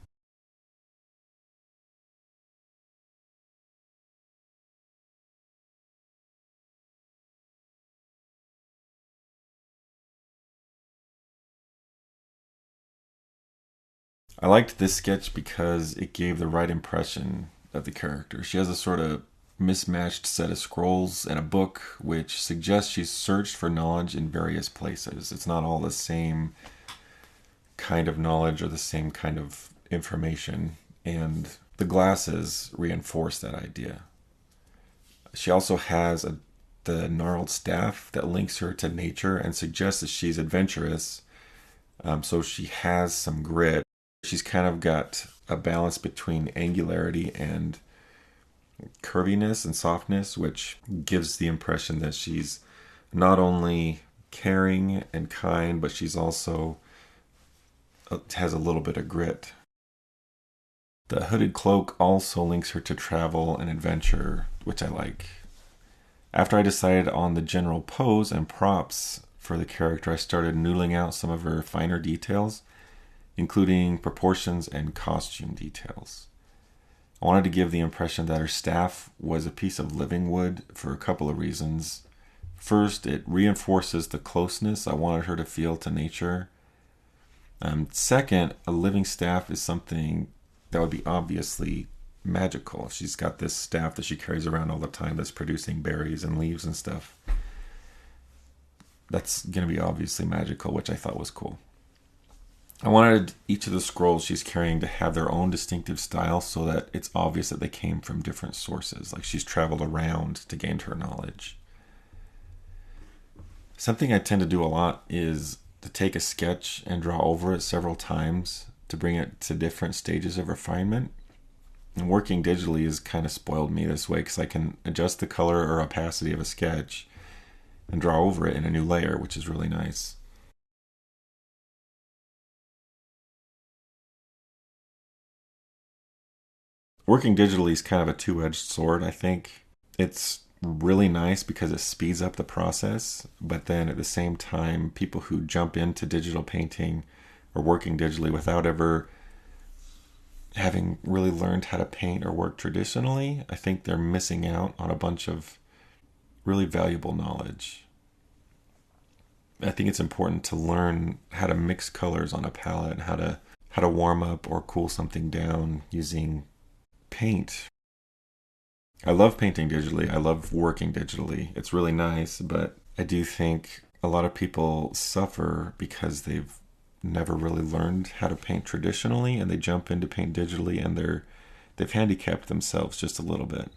I liked this sketch because it gave the right impression of the character. She has a sort of mismatched set of scrolls and a book, which suggests she's searched for knowledge in various places. It's not all the same kind of knowledge or the same kind of information, and the glasses reinforce that idea. She also has the gnarled staff that links her to nature and suggests that she's adventurous, so she has some grit. She's kind of got a balance between angularity and curviness and softness, which gives the impression that she's not only caring and kind, but she's also has a little bit of grit. The hooded cloak also links her to travel and adventure, which I like. After I decided on the general pose and props for the character, I started noodling out some of her finer details, including proportions and costume details. I wanted to give the impression that her staff was a piece of living wood for a couple of reasons. First, it reinforces the closeness I wanted her to feel to nature. Second, a living staff is something that would be obviously magical. She's got this staff that she carries around all the time that's producing berries and leaves and stuff. That's going to be obviously magical, which I thought was cool. I wanted each of the scrolls she's carrying to have their own distinctive style so that it's obvious that they came from different sources, like she's traveled around to gain her knowledge. Something I tend to do a lot is to take a sketch and draw over it several times to bring it to different stages of refinement. And working digitally has kind of spoiled me this way because I can adjust the color or opacity of a sketch and draw over it in a new layer, which is really nice. Working digitally is kind of a two-edged sword, I think. It's really nice because it speeds up the process, but then at the same time, people who jump into digital painting or working digitally without ever having really learned how to paint or work traditionally, I think they're missing out on a bunch of really valuable knowledge. I think it's important to learn how to mix colors on a palette, how to warm up or cool something down using paint. I love painting digitally. I love working digitally. It's really nice, but I do think a lot of people suffer because they've never really learned how to paint traditionally and they jump into paint digitally and they've handicapped themselves just a little bit.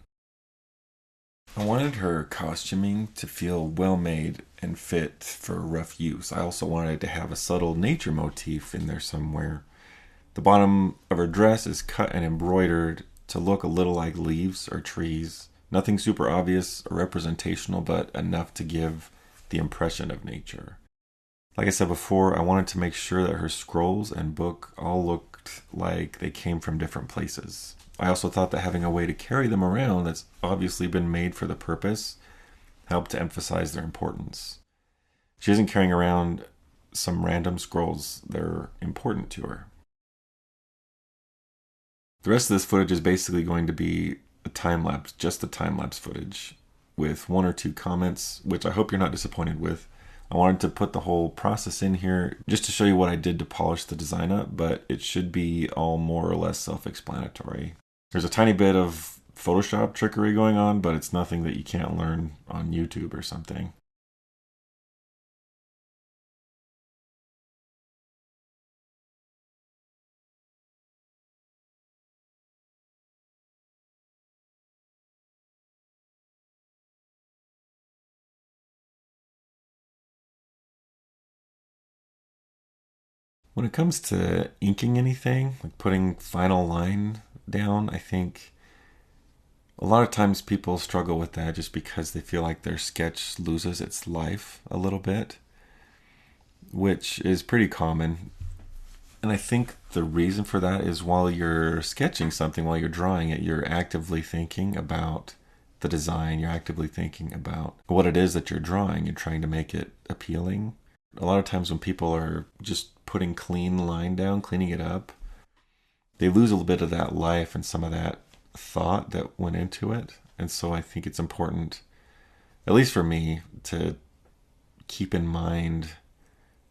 I wanted her costuming to feel well made and fit for rough use. I also wanted it to have a subtle nature motif in there somewhere. The bottom of her dress is cut and embroidered to look a little like leaves or trees. Nothing super obvious or representational, but enough to give the impression of nature. Like I said before, I wanted to make sure that her scrolls and book all looked like they came from different places. I also thought that having a way to carry them around that's obviously been made for the purpose helped to emphasize their importance. She isn't carrying around some random scrolls, they're important to her. The rest of this footage is basically going to be a time lapse, just the time lapse footage, with one or two comments, which I hope you're not disappointed with. I wanted to put the whole process in here just to show you what I did to polish the design up, but it should be all more or less self-explanatory. There's a tiny bit of Photoshop trickery going on, but it's nothing that you can't learn on YouTube or something. When it comes to inking anything, like putting final line down, I think a lot of times people struggle with that just because they feel like their sketch loses its life a little bit, which is pretty common. And I think the reason for that is while you're sketching something, while you're drawing it, you're actively thinking about the design, you're actively thinking about what it is that you're drawing, you're trying to make it appealing. A lot of times when people are just putting clean line down, cleaning it up, they lose a little bit of that life and some of that thought that went into it. And so I think it's important, at least for me, to keep in mind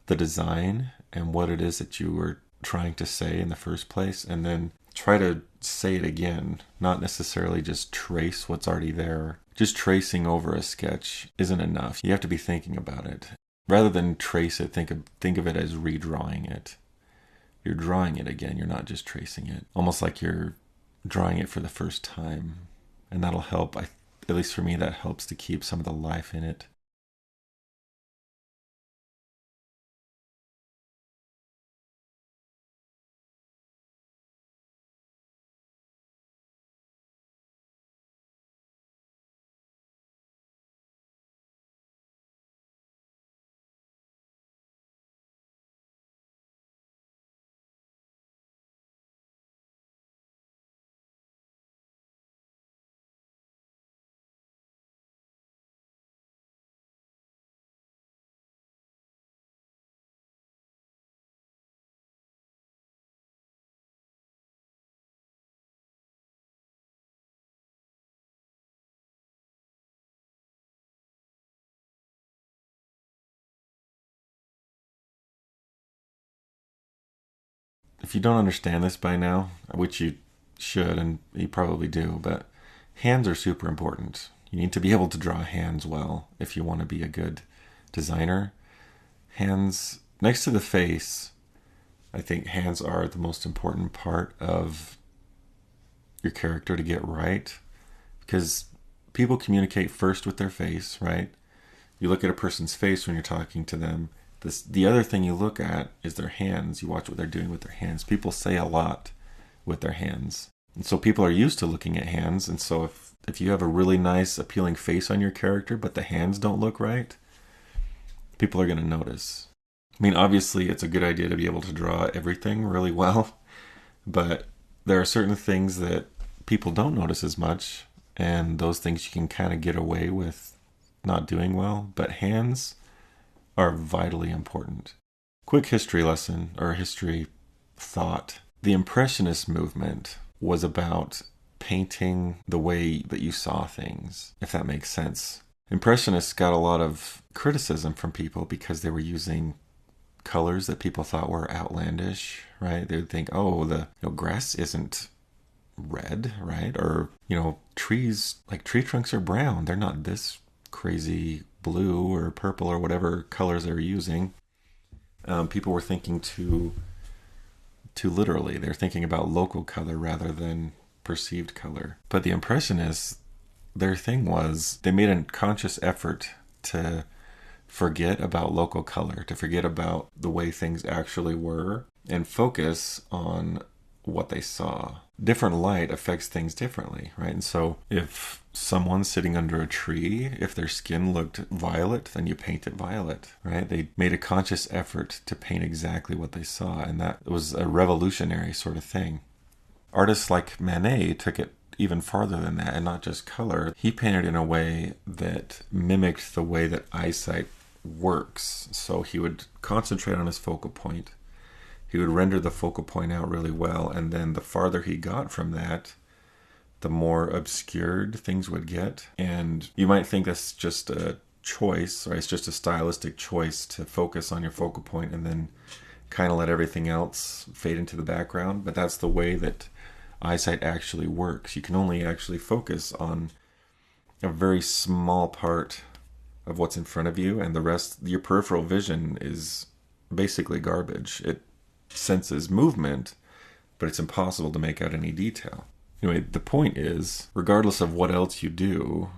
the design and what it is that you were trying to say in the first place, and then try to say it again, not necessarily just trace what's already there. Just tracing over a sketch isn't enough. You have to be thinking about it. Rather than trace it, think of it as redrawing it. You're drawing it again, you're not just tracing it. Almost like you're drawing it for the first time. And that'll help, at least for me, that helps to keep some of the life in it. If you don't understand this by now, which you should, and you probably do, but hands are super important. You need to be able to draw hands well if you want to be a good designer. Hands, next to the face, I think hands are the most important part of your character to get right, because people communicate first with their face, right? You look at a person's face when you're talking to them. The other thing you look at is their hands. You watch what they're doing with their hands. People say a lot with their hands. And so people are used to looking at hands. And so if you have a really nice, appealing face on your character, but the hands don't look right, people are going to notice. I mean, obviously, it's a good idea to be able to draw everything really well, but there are certain things that people don't notice as much, and those things you can kind of get away with not doing well. But hands are vitally important. Quick history lesson, or history thought. The Impressionist movement was about painting the way that you saw things, if that makes sense. Impressionists got a lot of criticism from people because they were using colors that people thought were outlandish, right? They would think, oh, the grass isn't red, right? Or, trees, like tree trunks are brown. They're not this crazy blue or purple or whatever colors they were using. People were thinking too literally. They're thinking about local color rather than perceived color. But the Impressionists, their thing was they made a conscious effort to forget about local color, to forget about the way things actually were, and focus on what they saw. Different light affects things differently, right? And so if someone's sitting under a tree, if their skin looked violet, then you paint it violet, right? They made a conscious effort to paint exactly what they saw, and that was a revolutionary sort of thing. Artists like Manet took it even farther than that, and not just color. He painted in a way that mimicked the way that eyesight works. So he would concentrate on his focal point. He would render the focal point out really well, and then the farther he got from that, the more obscured things would get. And you might think that's just a choice, or it's just a stylistic choice to focus on your focal point and then kind of let everything else fade into the background. But that's the way that eyesight actually works. You can only actually focus on a very small part of what's in front of you, and the rest, your peripheral vision, is basically garbage. It senses movement, but it's impossible to make out any detail. Anyway, the point is, regardless of what else you do,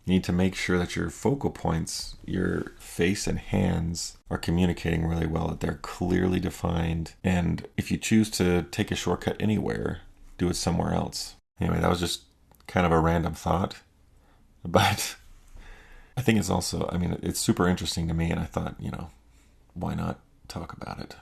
you need to make sure that your focal points, your face and hands, are communicating really well, that they're clearly defined. And if you choose to take a shortcut anywhere, do it somewhere else. Anyway, that was just kind of a random thought. But I think it's also, it's super interesting to me, and I thought, why not talk about it?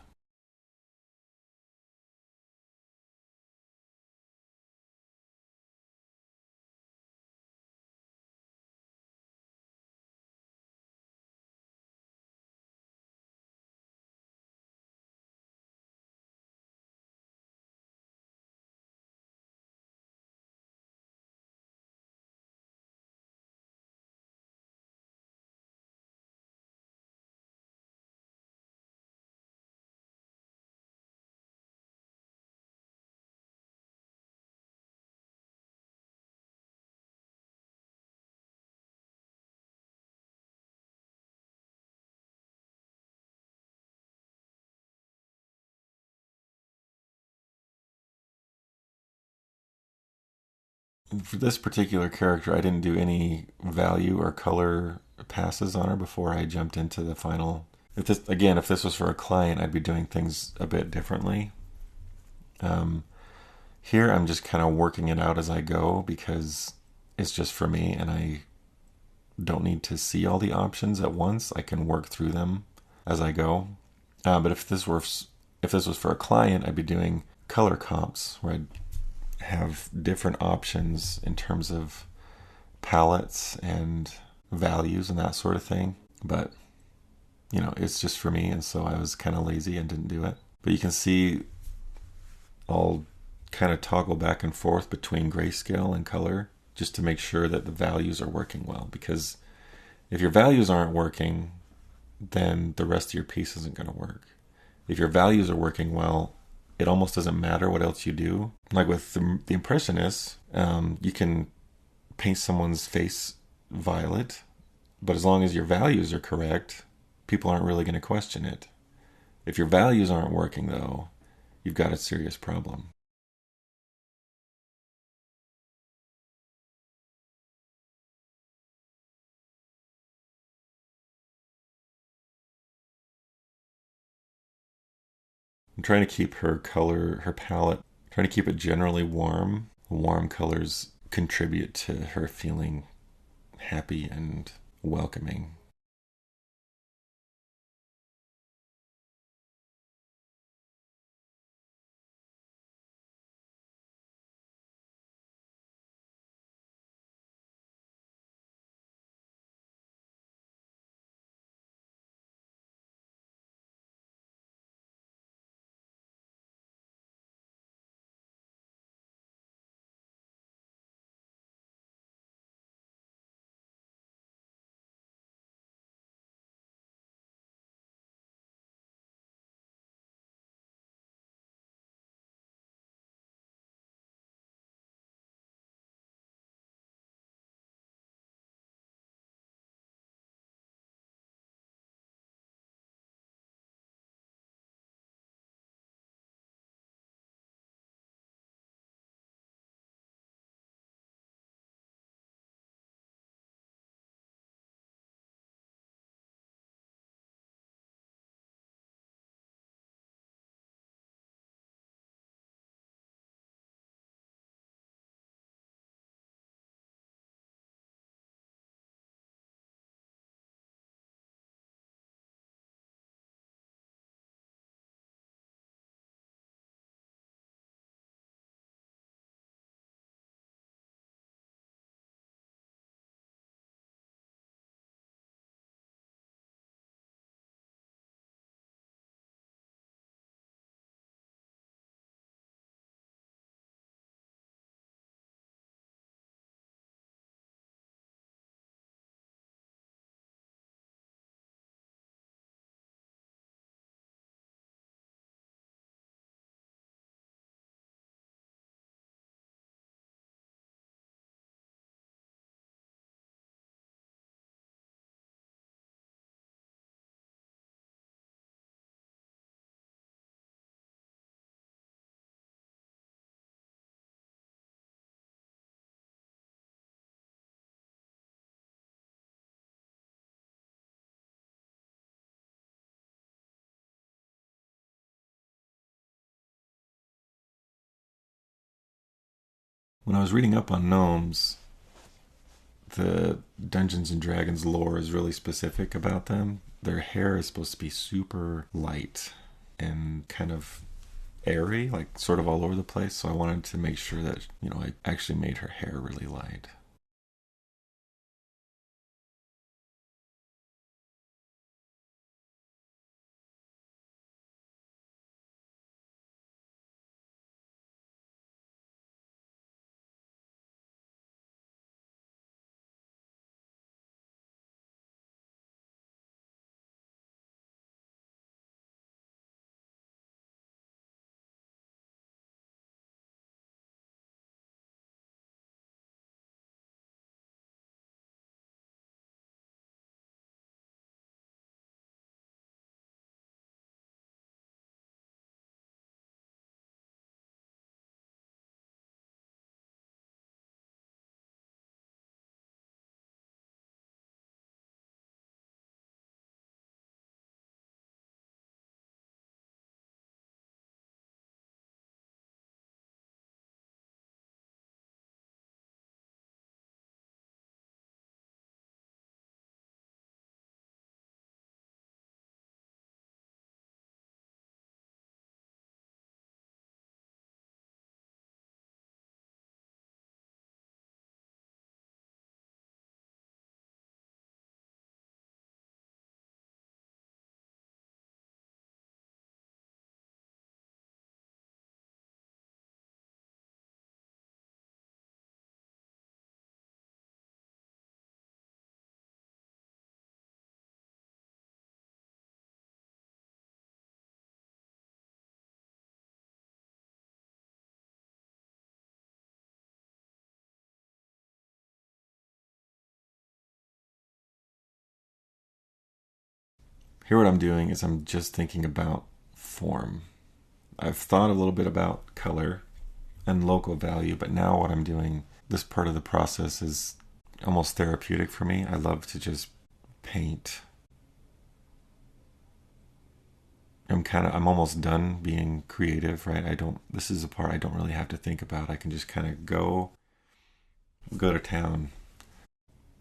For this particular character, I didn't do any value or color passes on her before I jumped into the final. If this was for a client, I'd be doing things a bit differently. Here, I'm just kind of working it out as I go because it's just for me, and I don't need to see all the options at once. I can work through them as I go. But if this was for a client, I'd be doing color comps where I'd have different options in terms of palettes and values and that sort of thing. But it's just for me, and so I was kind of lazy and didn't do it. But you can see I'll kind of toggle back and forth between grayscale and color just to make sure that the values are working well, because if your values aren't working, then the rest of your piece isn't going to work. If your values are working well, it almost doesn't matter what else you do. Like with the Impressionists, you can paint someone's face violet, but as long as your values are correct, people aren't really going to question it. If your values aren't working, though, you've got a serious problem. I'm trying to keep her color, her palette, trying to keep it generally warm. Warm colors contribute to her feeling happy and welcoming. When I was reading up on gnomes, the Dungeons and Dragons lore is really specific about them. Their hair is supposed to be super light and kind of airy, like sort of all over the place. So I wanted to make sure that, I actually made her hair really light. here what I'm doing is I'm just thinking about form. I've thought a little bit about color and local value, but now what I'm doing, this part of the process is almost therapeutic for me. I love to just paint. I'm almost done being creative, right? This is a part I don't really have to think about. I can just kind of go to town.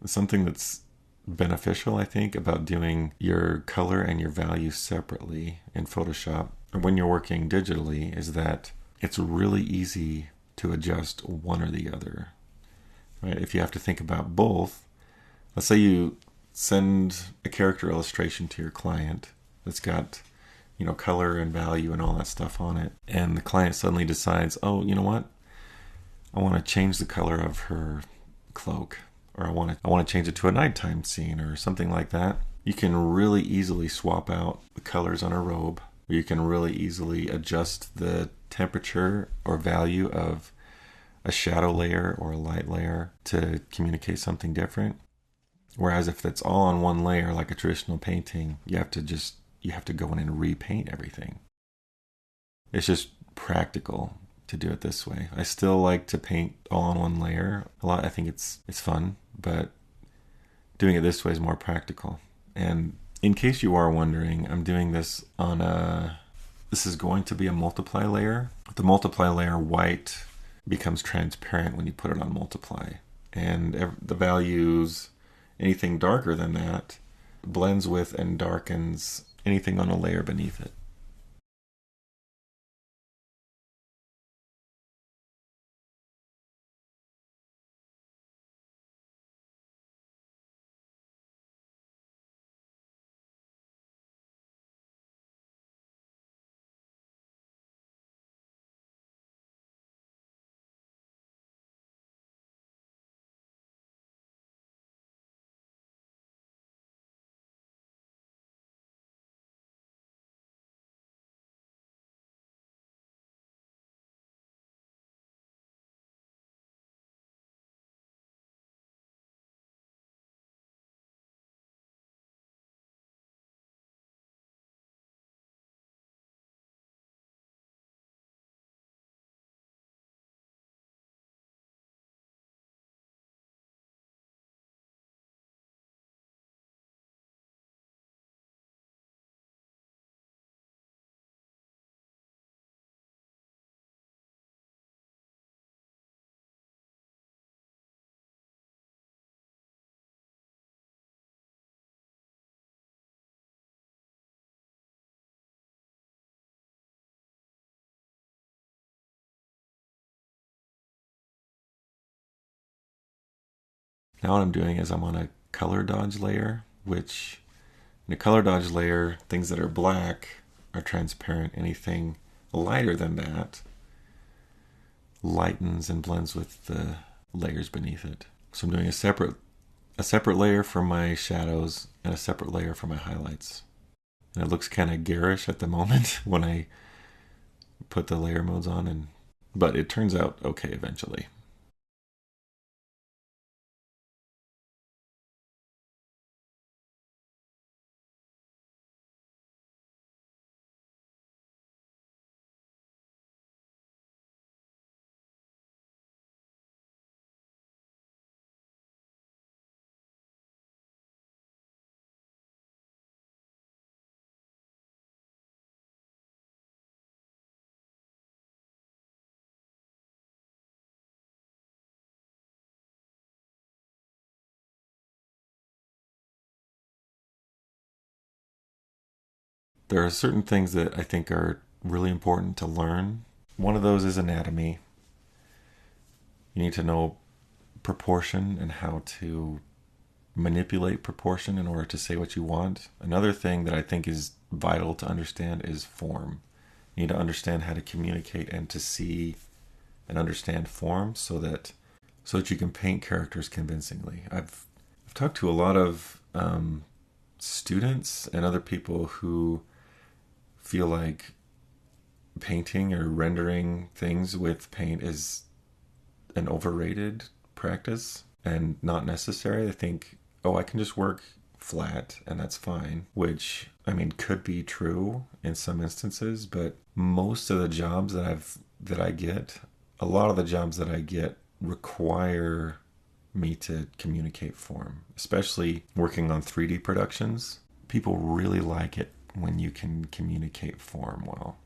Something that's beneficial, I think, about doing your color and your value separately in Photoshop or when you're working digitally is that it's really easy to adjust one or the other. Right? If you have to think about both, let's say you send a character illustration to your client that's got, color and value and all that stuff on it, and the client suddenly decides, oh, you know what? I want to change the color of her cloak, or I want to change it to a nighttime scene or something like that. You can really easily swap out the colors on a robe. You can really easily adjust the temperature or value of a shadow layer or a light layer to communicate something different. Whereas if it's all on one layer, like a traditional painting, you have to go in and repaint everything. It's just practical to do it this way. I still like to paint all on one layer a lot. I think it's fun, but doing it this way is more practical. And in case you are wondering, I'm doing this this is going to be a multiply layer. The multiply layer white becomes transparent when you put it on multiply. And the values, anything darker than that, blends with and darkens anything on a layer beneath it. Now what I'm doing is I'm on a color dodge layer, which in a color dodge layer, things that are black are transparent. Anything lighter than that lightens and blends with the layers beneath it. So I'm doing a separate layer for my shadows and a separate layer for my highlights. And it looks kind of garish at the moment when I put the layer modes on, but it turns out okay eventually. There are certain things that I think are really important to learn. One of those is anatomy. You need to know proportion and how to manipulate proportion in order to say what you want. Another thing that I think is vital to understand is form. You need to understand how to communicate and to see and understand form so that you can paint characters convincingly. I've talked to a lot of students and other people who feel like painting or rendering things with paint is an overrated practice and not necessary. I think, oh, I can just work flat and that's fine, which I mean, could be true in some instances, but most of the jobs that I get, a lot of the jobs that I get require me to communicate form, especially working on 3D productions. People really like it when you can communicate form well.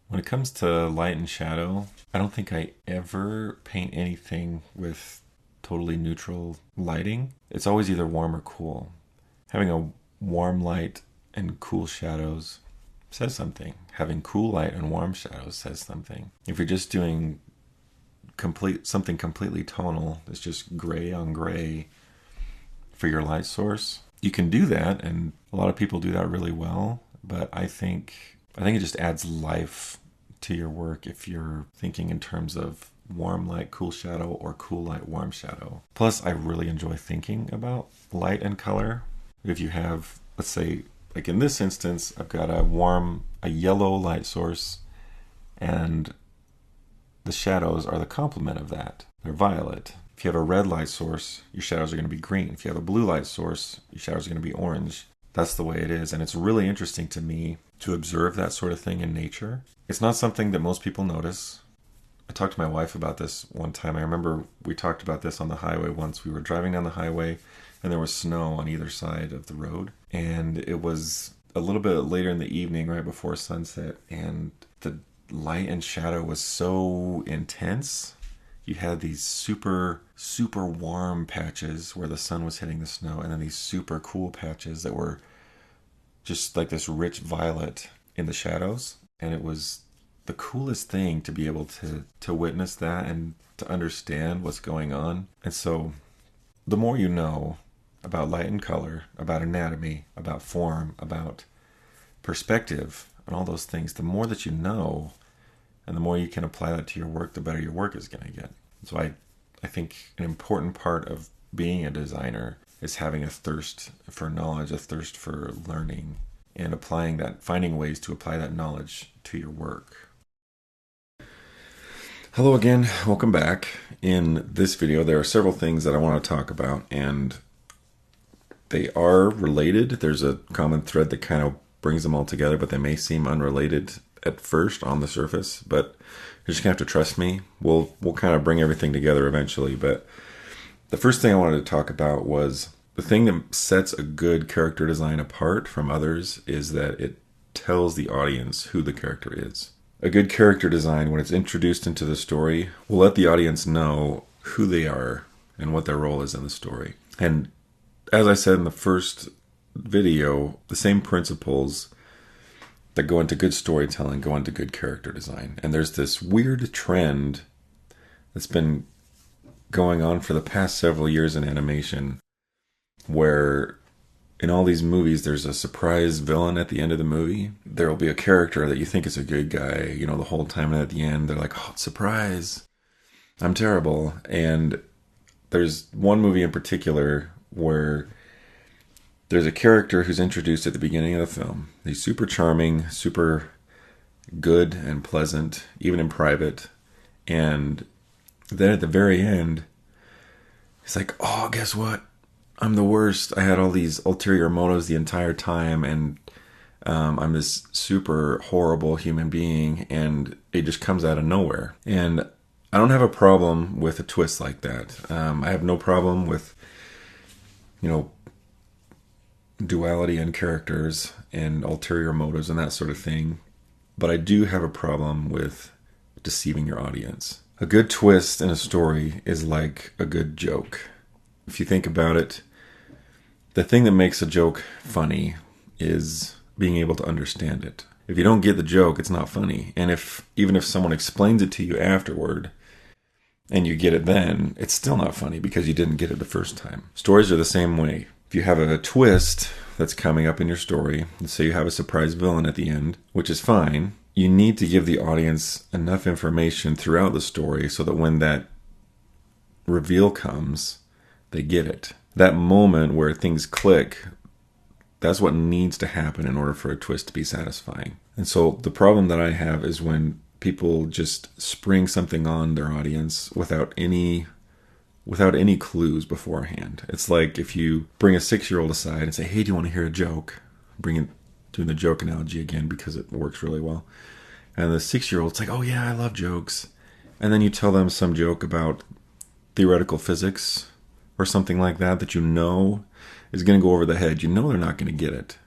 When it comes to light and shadow, I don't think I ever paint anything with totally neutral lighting. It's always either warm or cool. Having a warm light and cool shadows says something. Having cool light and warm shadows says something. If you're just doing something completely tonal, it's just gray on gray for your light source, you can do that, and a lot of people do that really well. But I think it just adds life to your work if you're thinking in terms of warm light, cool shadow, or cool light, warm shadow. Plus, I really enjoy thinking about light and color. If you have, let's say, like in this instance, I've got a yellow light source, and the shadows are the complement of that. They're violet. If you have a red light source, your shadows are going to be green. If you have a blue light source, your shadows are going to be orange. That's the way it is. And it's really interesting to me to observe that sort of thing in nature. It's not something that most people notice. I talked to my wife about this one time. I remember we talked about this on the highway once. We were driving down the highway and there was snow on either side of the road. And it was a little bit later in the evening, right before sunset. And the light and shadow was so intense. You had these super, super warm patches where the sun was hitting the snow, and then these super cool patches that were just like this rich violet in the shadows. And it was the coolest thing to be able to witness that and to understand what's going on. And so the more you know about light and color, about anatomy, about form, about perspective, and all those things, the more that you know and the more you can apply that to your work, the better your work is going to get. So I think an important part of being a designer is having a thirst for knowledge, a thirst for learning, and applying that, finding ways to apply that knowledge to your work. Hello again, welcome back. In this video, there are several things that I want to talk about, and they are related. There's a common thread that kind of brings them all together, but they may seem unrelated at first on the surface, but you're just gonna have to trust me. We'll kind of bring everything together eventually. But the first thing I wanted to talk about was the thing that sets a good character design apart from others is that it tells the audience who the character is. A good character design, when it's introduced into the story, will let the audience know who they are and what their role is in the story. And as I said in the first video, the same principles that go into good storytelling go into good character design. And there's this weird trend that's been going on for the past several years in animation where in all these movies there's a surprise villain at the end of the movie. There will be a character that you think is a good guy, you know, the whole time, and at the end they're like, oh, surprise, I'm terrible. And there's one movie in particular where there's a character who's introduced at the beginning of the film. He's super charming, super good and pleasant, even in private. And then at the very end, he's like, oh, guess what? I'm the worst. I had all these ulterior motives the entire time, and I'm this super horrible human being, and it just comes out of nowhere. And I don't have a problem with a twist like that. I have no problem with, you know, duality in characters and ulterior motives and that sort of thing. But I do have a problem with deceiving your audience. A good twist in a story is like a good joke. If you think about it, the thing that makes a joke funny is being able to understand it. If you don't get the joke, it's not funny. And even if someone explains it to you afterward and you get it then, it's still not funny because you didn't get it the first time. Stories are the same way. If you have a twist that's coming up in your story, let's say you have a surprise villain at the end, which is fine, you need to give the audience enough information throughout the story so that when that reveal comes, they get it. That moment where things click, that's what needs to happen in order for a twist to be satisfying. And so the problem that I have is when people just spring something on their audience without any clues beforehand. It's like if you bring a 6-year-old aside and say, hey, do you want to hear a joke? Doing the joke analogy again because it works really well. And the 6-year-old's like, oh yeah, I love jokes. And then you tell them some joke about theoretical physics or something like that you know is going to go over the head. You know they're not going to get it.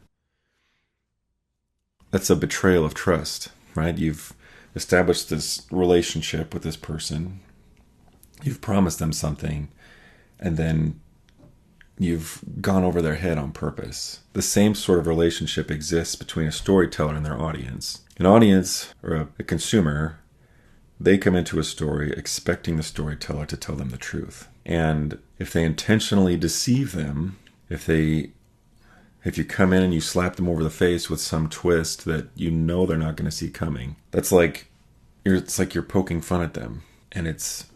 That's a betrayal of trust, right? You've established this relationship with this person. You've promised them something, and then you've gone over their head on purpose. The same sort of relationship exists between a storyteller and their audience. An audience, or a consumer, they come into a story expecting the storyteller to tell them the truth. And if they intentionally deceive them, if you come in and you slap them over the face with some twist that you know they're not going to see coming, it's like you're poking fun at them, and it's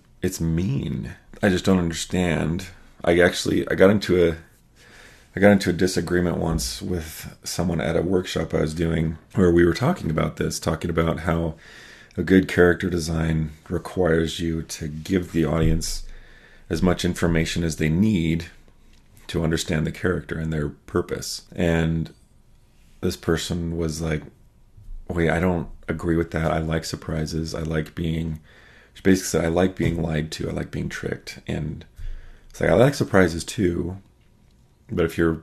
mean. I just don't understand. I got into a disagreement once with someone at a workshop I was doing where we were talking about how a good character design requires you to give the audience as much information as they need to understand the character and their purpose. And this person was like, wait, I don't agree with that. I like surprises. She basically said, I like being lied to. I like being tricked. And it's like, I like surprises too. But if you're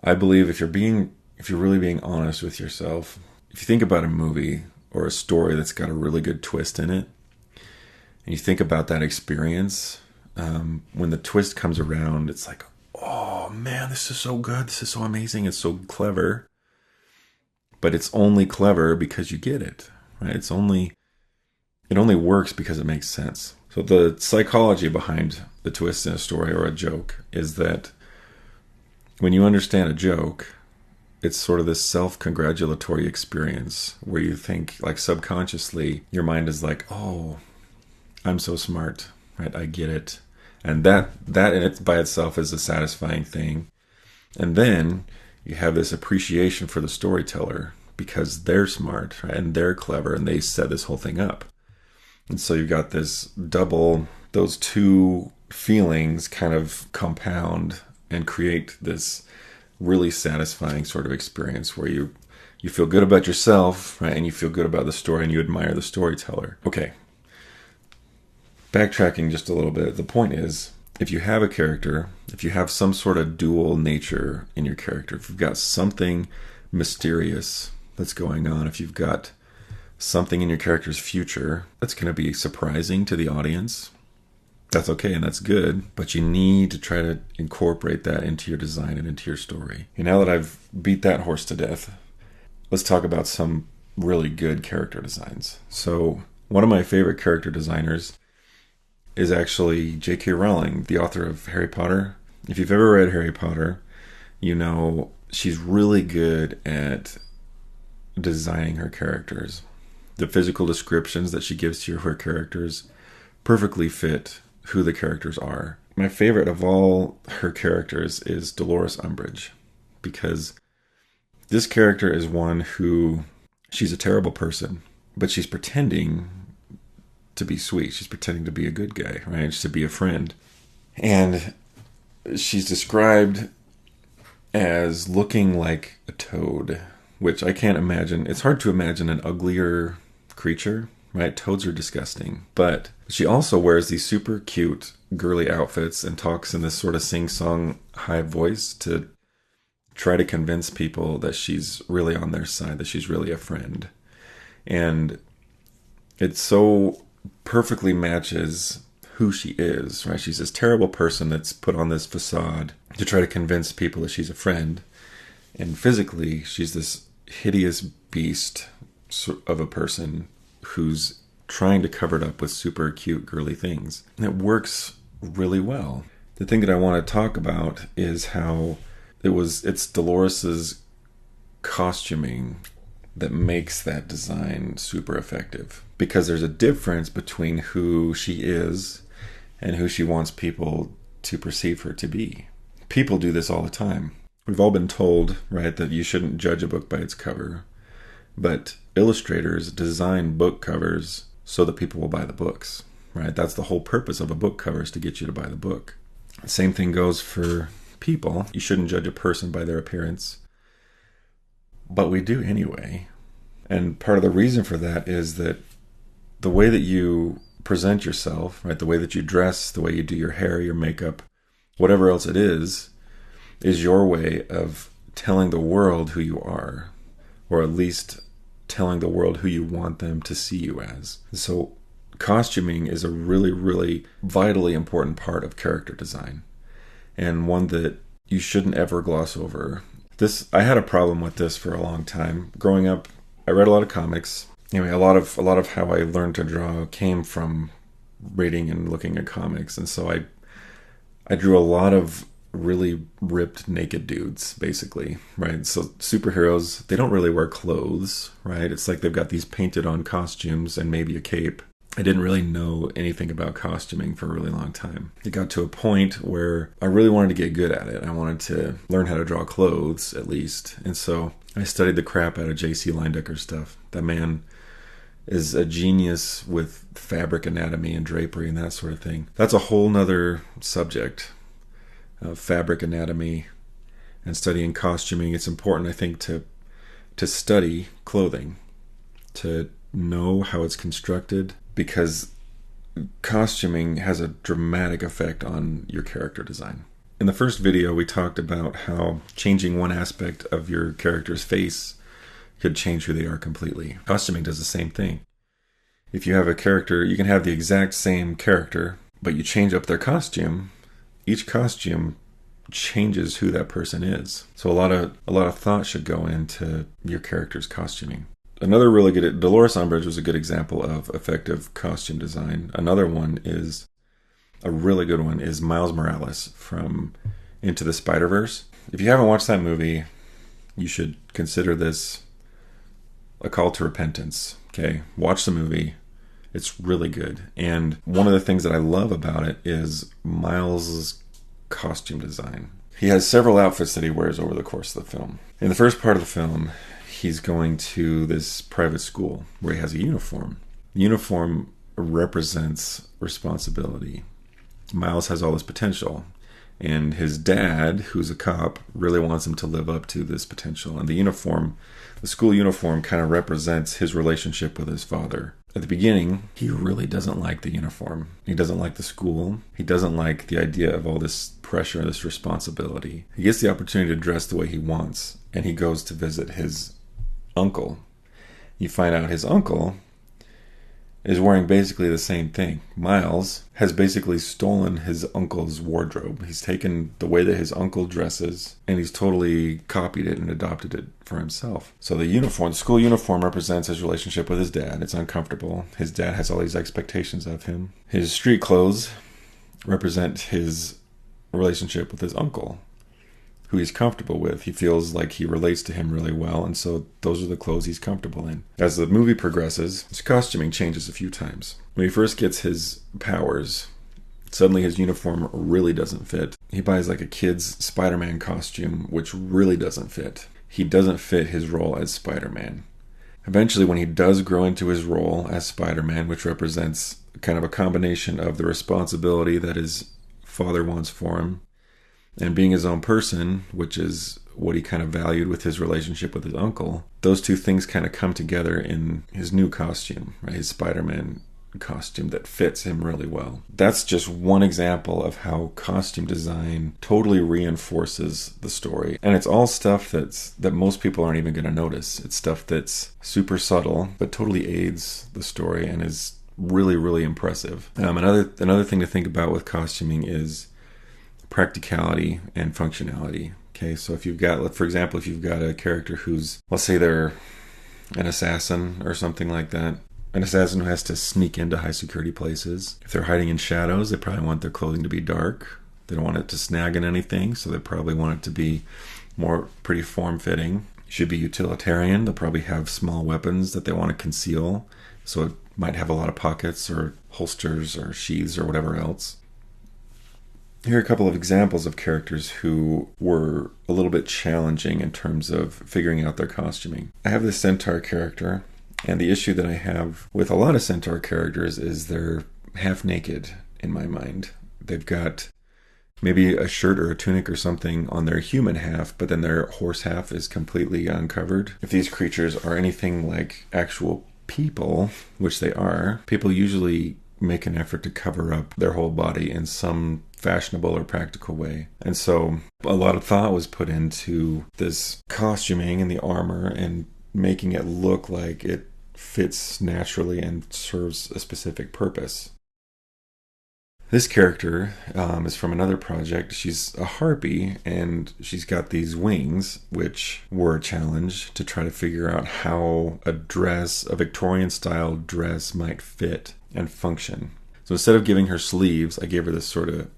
really being honest with yourself, if you think about a movie or a story that's got a really good twist in it, and you think about that experience, when the twist comes around, it's like, oh man, this is so good. This is so amazing. It's so clever. But it's only clever because you get it, right? It only works because it makes sense. So the psychology behind the twist in a story or a joke is that when you understand a joke, it's sort of this self-congratulatory experience where you think, like, subconsciously, your mind is like, oh, I'm so smart, right? I get it. And that in it by itself is a satisfying thing. And then you have this appreciation for the storyteller because they're smart, right? And they're clever, and they set this whole thing up. And so you've got those two feelings kind of compound and create this really satisfying sort of experience where you feel good about yourself, right? And you feel good about the story, and you admire the storyteller. Okay. Backtracking just a little bit, the point is, if you have a character, if you have some sort of dual nature in your character, if you've got something mysterious that's going on, if you've got something in your character's future that's going to be surprising to the audience, That's okay and that's good, but you need to try to incorporate that into your design and into your story. And now that I've beat that horse to death, let's talk about some really good character designs. So one of my favorite character designers is actually J.K. Rowling, the author of Harry Potter. If you've ever read Harry Potter, you know she's really good at designing her characters. The physical descriptions that she gives to her characters perfectly fit who the characters are. My favorite of all her characters is Dolores Umbridge, because this character is one who, she's a terrible person, but she's pretending to be sweet. She's pretending to be a good guy, right? To be a friend. And she's described as looking like a toad, which I can't imagine. It's hard to imagine an uglier creature, right? Toads are disgusting. But she also wears these super cute, girly outfits and talks in this sort of sing-song high voice to try to convince people that she's really on their side, that she's really a friend. And it so perfectly matches who she is, right? She's this terrible person that's put on this facade to try to convince people that she's a friend. And physically, she's this hideous beast of a person who's trying to cover it up with super cute, girly things. And it works really well. The thing that I want to talk about is how it's Dolores's costuming that makes that design super effective. Because there's a difference between who she is and who she wants people to perceive her to be. People do this all the time. We've all been told, right, that you shouldn't judge a book by its cover. But illustrators design book covers so that people will buy the books, right? That's the whole purpose of a book cover, is to get you to buy the book. The same thing goes for people. You shouldn't judge a person by their appearance. But we do anyway. And part of the reason for that is that the way that you present yourself, right, the way that you dress, the way you do your hair, your makeup, whatever else it is your way of telling the world who you are, or at least telling the world who you want them to see you as. So costuming is a really, really vitally important part of character design, and one that you shouldn't ever gloss over. I had a problem with this for a long time. Growing up, I read a lot of comics. Anyway, a lot of how I learned to draw came from reading and looking at comics, and so I drew a lot of really ripped naked dudes, basically, right? So superheroes, they don't really wear clothes, right? It's like they've got these painted on costumes and maybe a cape. I didn't really know anything about costuming for a really long time. It got to a point where I really wanted to get good at it. I wanted to learn how to draw clothes, at least. And so I studied the crap out of J.C. Leindecker's stuff. That man is a genius with fabric anatomy and drapery and that sort of thing. That's a whole nother subject. Fabric anatomy and studying costuming. It's important, I think, to study clothing, to know how it's constructed, because costuming has a dramatic effect on your character design. In the first video, we talked about how changing one aspect of your character's face could change who they are completely. Costuming does the same thing. If you have a character, you can have the exact same character, but you change up their costume. Each costume changes who that person is. So a lot of thought should go into your character's costuming. Another really good, Dolores Umbridge was a good example of effective costume design. Another one is, a really good one, is Miles Morales from Into the Spider-Verse. If you haven't watched that movie, you should consider this a call to repentance. Okay, watch the movie. It's really good. And one of the things that I love about it is Miles' costume design. He has several outfits that he wears over the course of the film. In the first part of the film, he's going to this private school where he has a uniform. The uniform represents responsibility. Miles has all this potential, and his dad, who's a cop, really wants him to live up to this potential. And the school uniform kind of represents his relationship with his father. At the beginning, he really doesn't like the uniform. He doesn't like the school. He doesn't like the idea of all this pressure, this responsibility. He gets the opportunity to dress the way he wants, and he goes to visit his uncle. You find out his uncle is wearing basically the same thing. Miles has basically stolen his uncle's wardrobe. He's taken the way that his uncle dresses and he's totally copied it and adopted it for himself. So the school uniform represents his relationship with his dad. It's uncomfortable. His dad has all these expectations of him. His street clothes represent his relationship with his uncle, who he's comfortable with. He feels like he relates to him really well, and so those are the clothes he's comfortable in. As the movie progresses, his costuming changes a few times. When he first gets his powers, suddenly his uniform really doesn't fit. He buys like a kid's Spider-Man costume, which really doesn't fit. He doesn't fit his role as Spider-Man. Eventually, when he does grow into his role as Spider-Man, which represents kind of a combination of the responsibility that his father wants for him, and being his own person, which is what he kind of valued with his relationship with his uncle, those two things kind of come together in his new costume, right? His Spider-Man costume that fits him really well. That's just one example of how costume design totally reinforces the story. And it's all stuff that most people aren't even going to notice. It's stuff that's super subtle, but totally aids the story and is really, really impressive. Another thing to think about with costuming is practicality and functionality. Okay, so if you've got, for example, if you've got a character who's, let's say they're an assassin or something like that, an assassin who has to sneak into high security places. If they're hiding in shadows, they probably want their clothing to be dark. They don't want it to snag in anything, so they probably want it to be more pretty form-fitting. It should be utilitarian. They'll probably have small weapons that they want to conceal, so it might have a lot of pockets or holsters or sheaths or whatever else. Here are a couple of examples of characters who were a little bit challenging in terms of figuring out their costuming. I have this centaur character, and the issue that I have with a lot of centaur characters is they're half naked in my mind. They've got maybe a shirt or a tunic or something on their human half, but then their horse half is completely uncovered. If these creatures are anything like actual people, which they are, people usually make an effort to cover up their whole body in some fashionable or practical way. And so a lot of thought was put into this costuming and the armor and making it look like it fits naturally and serves a specific purpose. This character is from another project. She's a harpy, and she's got these wings, which were a challenge to try to figure out how a Victorian-style dress might fit and function. So instead of giving her sleeves, I gave her this sort of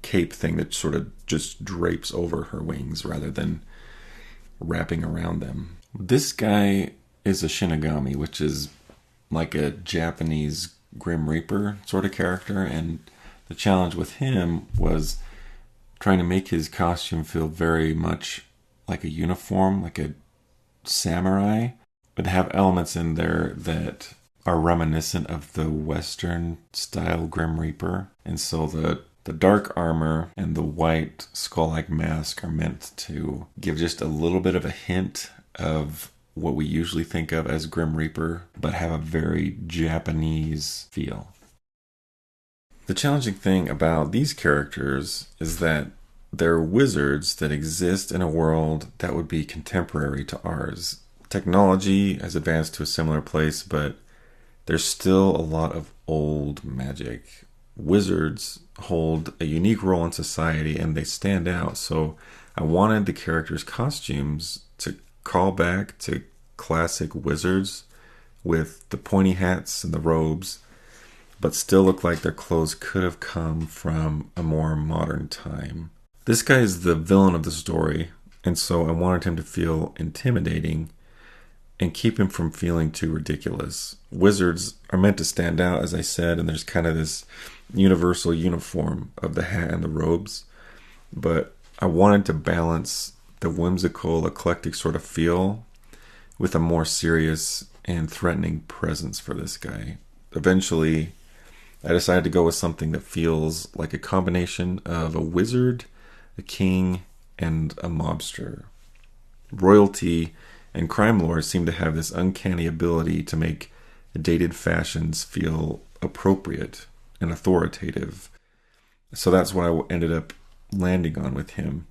cape thing that sort of just drapes over her wings rather than wrapping around them. This guy is a Shinigami, which is like a Japanese Grim Reaper sort of character, and the challenge with him was trying to make his costume feel very much like a uniform, like a samurai, but have elements in there that are reminiscent of the Western style Grim Reaper. And so the dark armor and the white skull-like mask are meant to give just a little bit of a hint of what we usually think of as Grim Reaper, but have a very Japanese feel. The challenging thing about these characters is that they're wizards that exist in a world that would be contemporary to ours. Technology has advanced to a similar place, but there's still a lot of old magic. Wizards hold a unique role in society and they stand out, so I wanted the characters' costumes to call back to classic wizards with the pointy hats and the robes, but still look like their clothes could have come from a more modern time. This guy is the villain of the story, and so I wanted him to feel intimidating and keep him from feeling too ridiculous. Wizards are meant to stand out, as I said, and there's kind of this universal uniform of the hat and the robes, but I wanted to balance the whimsical, eclectic sort of feel with a more serious and threatening presence for this guy. Eventually, I decided to go with something that feels like a combination of a wizard, a king, and a mobster. Royalty and crime lords seem to have this uncanny ability to make dated fashions feel appropriate and authoritative. So that's what I ended up landing on with him.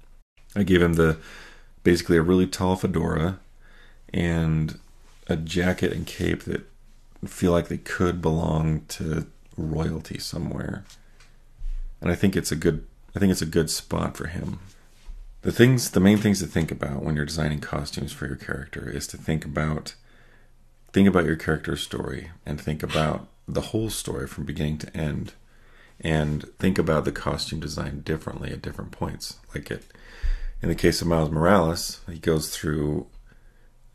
I gave him basically a really tall fedora and a jacket and cape that feel like they could belong to royalty somewhere. And I think it's a good spot for him. The main things to think about when you're designing costumes for your character is to think about your character's story and think about the whole story from beginning to end, and think about the costume design differently at different points. In the case of Miles Morales, he goes through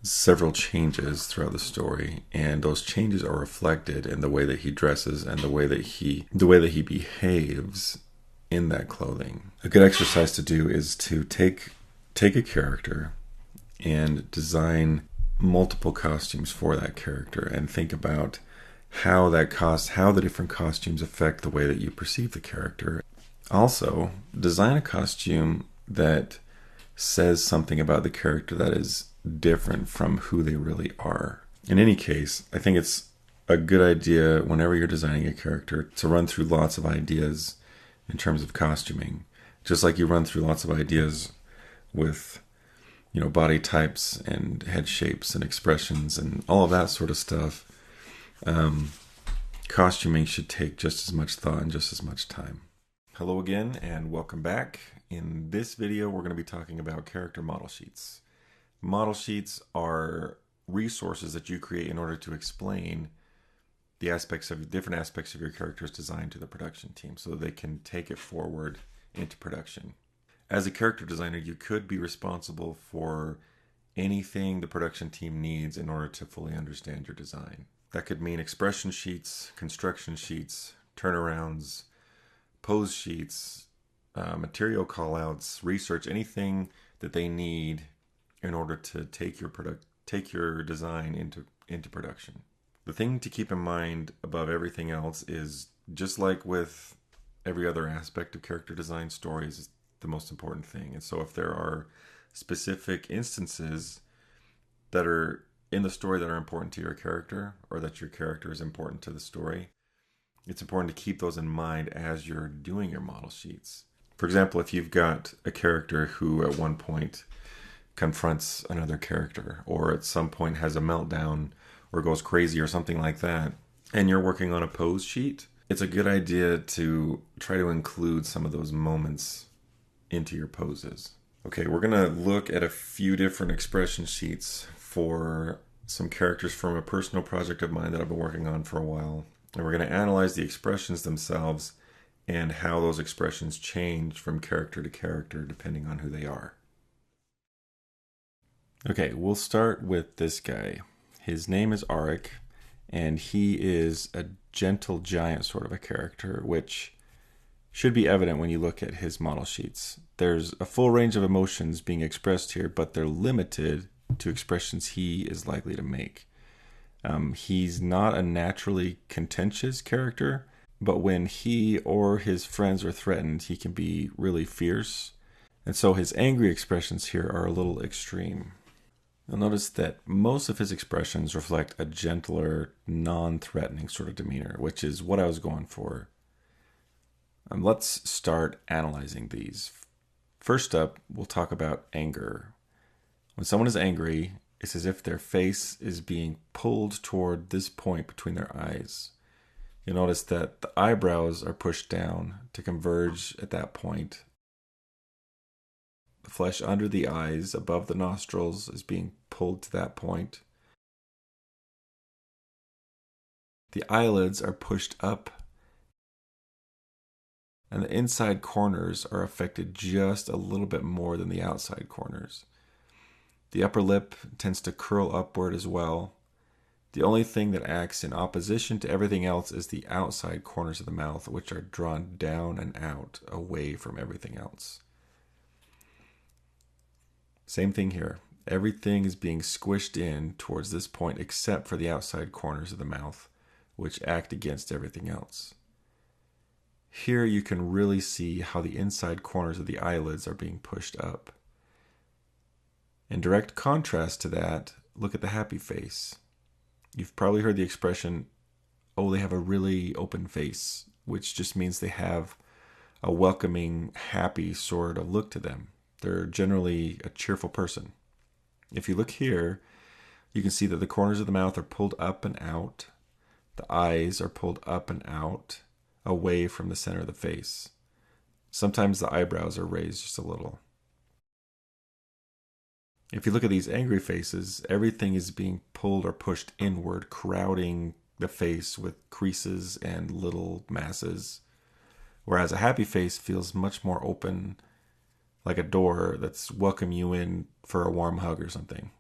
several changes throughout the story, and those changes are reflected in the way that he dresses and the way that he behaves in that clothing. A good exercise to do is to take a character and design multiple costumes for that character, and think about how the different costumes affect the way that you perceive the character. Also, design a costume that says something about the character that is different from who they really are. In any case, I think it's a good idea whenever you're designing a character to run through lots of ideas in terms of costuming, just like you run through lots of ideas with body types and head shapes and expressions and all of that sort of stuff. Costuming should take just as much thought and just as much time. Hello again and welcome back. In this video, we're going to be talking about character model sheets. Model sheets are resources that you create in order to explain the different aspects of your character's design to the production team so that they can take it forward into production. As a character designer, you could be responsible for anything the production team needs in order to fully understand your design. That could mean expression sheets, construction sheets, turnarounds, pose sheets, material callouts, research, anything that they need in order to take your design into production. The thing to keep in mind above everything else is, just like with every other aspect of character design, stories is the most important thing. And so if there are specific instances that are in the story that are important to your character, or that your character is important to the story, it's important to keep those in mind as you're doing your model sheets. For example, if you've got a character who at one point confronts another character, or at some point has a meltdown or goes crazy or something like that, and you're working on a pose sheet, it's a good idea to try to include some of those moments into your poses. Okay, we're going to look at a few different expression sheets for some characters from a personal project of mine that I've been working on for a while. And we're going to analyze the expressions themselves and how those expressions change from character to character depending on who they are. Okay, we'll start with this guy. His name is Acrylic, and he is a gentle giant sort of a character, which should be evident when you look at his model sheets. There's a full range of emotions being expressed here, but they're limited to expressions he is likely to make. He's not a naturally contentious character, but when he or his friends are threatened, he can be really fierce. And so his angry expressions here are a little extreme. You'll notice that most of his expressions reflect a gentler, non-threatening sort of demeanor, which is what I was going for. Let's start analyzing these. First up, we'll talk about anger. When someone is angry, it's as if their face is being pulled toward this point between their eyes. You'll notice that the eyebrows are pushed down to converge at that point. The flesh under the eyes, above the nostrils, is being pulled to that point. The eyelids are pushed up, and the inside corners are affected just a little bit more than the outside corners. The upper lip tends to curl upward as well. The only thing that acts in opposition to everything else is the outside corners of the mouth, which are drawn down and out, away from everything else. Same thing here. Everything is being squished in towards this point except for the outside corners of the mouth, which act against everything else. Here you can really see how the inside corners of the eyelids are being pushed up. In direct contrast to that, look at the happy face. You've probably heard the expression, oh, they have a really open face, which just means they have a welcoming, happy sort of look to them. They're generally a cheerful person. If you look here, you can see that the corners of the mouth are pulled up and out. The eyes are pulled up and out, away from the center of the face. Sometimes the eyebrows are raised just a little. If you look at these angry faces, everything is being pulled or pushed inward, crowding the face with creases and little masses. Whereas a happy face feels much more open, like a door that's welcoming you in for a warm hug or something.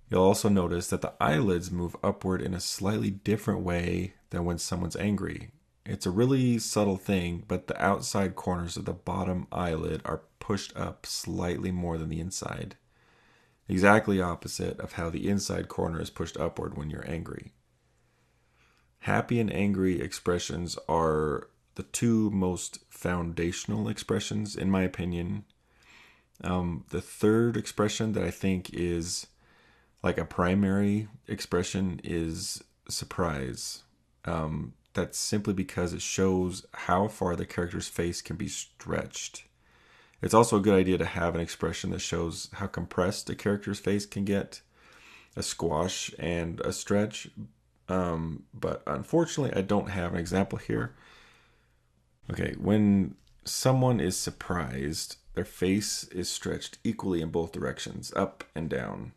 You'll also notice that the eyelids move upward in a slightly different way than when someone's angry. It's a really subtle thing, but the outside corners of the bottom eyelid are pushed up slightly more than the inside. Exactly opposite of how the inside corner is pushed upward when you're angry. Happy and angry expressions are the two most foundational expressions, in my opinion. The third expression that I think is like a primary expression is surprise. That's simply because it shows how far the character's face can be stretched. It's also a good idea to have an expression that shows how compressed a character's face can get, a squash and a stretch. But unfortunately, I don't have an example here. Okay, when someone is surprised, their face is stretched equally in both directions, up and down.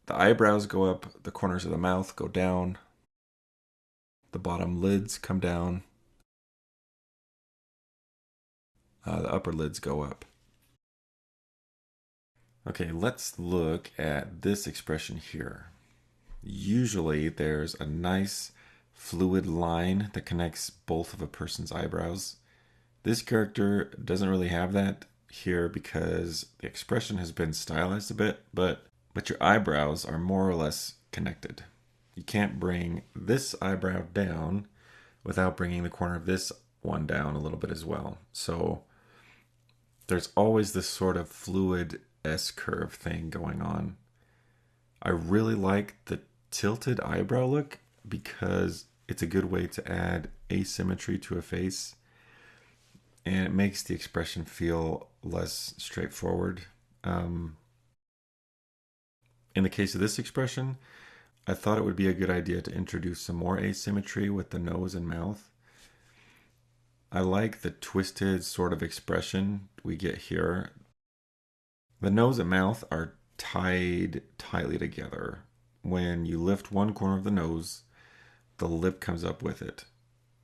The eyebrows go up, the corners of the mouth go down, the bottom lids come down, the upper lids go up. Okay, let's look at this expression here. Usually there's a nice fluid line that connects both of a person's eyebrows. This character doesn't really have that here because the expression has been stylized a bit, but your eyebrows are more or less connected. You can't bring this eyebrow down without bringing the corner of this one down a little bit as well. So there's always this sort of fluid S-curve thing going on. I really like the tilted eyebrow look because it's a good way to add asymmetry to a face, and it makes the expression feel less straightforward. In the case of this expression, I thought it would be a good idea to introduce some more asymmetry with the nose and mouth. I like the twisted sort of expression we get here. The nose and mouth are tied tightly together. When you lift one corner of the nose, the lip comes up with it.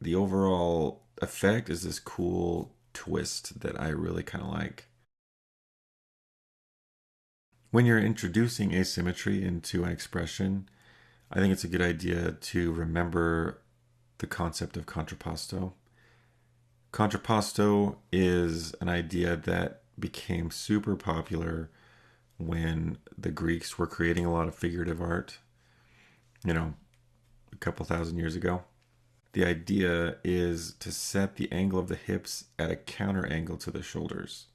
The overall effect is this cool twist that I really kind of like. When you're introducing asymmetry into an expression, I think it's a good idea to remember the concept of contrapposto. Contrapposto is an idea that became super popular when the Greeks were creating a lot of figurative art, a couple thousand years ago. The idea is to set the angle of the hips at a counter angle to the shoulders.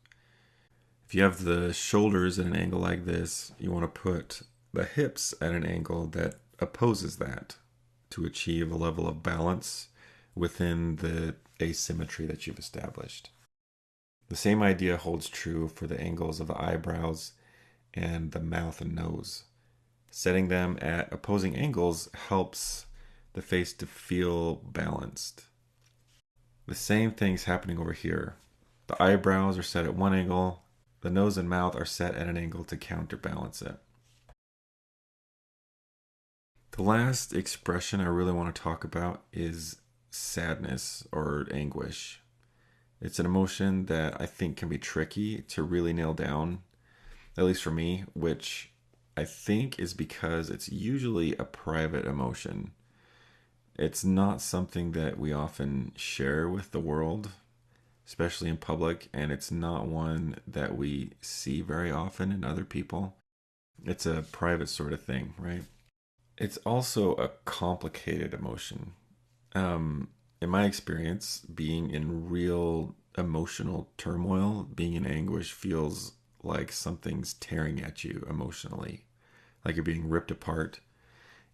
If you have the shoulders at an angle like this, you want to put the hips at an angle that opposes that to achieve a level of balance within the asymmetry that you've established. The same idea holds true for the angles of the eyebrows and the mouth and nose. Setting them at opposing angles helps the face to feel balanced. The same thing's happening over here. The eyebrows are set at one angle, the nose and mouth are set at an angle to counterbalance it. The last expression I really want to talk about is sadness or anguish. It's an emotion that I think can be tricky to really nail down, at least for me, which I think is because it's usually a private emotion. It's not something that we often share with the world, especially in public, and it's not one that we see very often in other people. It's a private sort of thing, right? It's also a complicated emotion. In my experience, being in real emotional turmoil, being in anguish feels like something's tearing at you emotionally, like you're being ripped apart.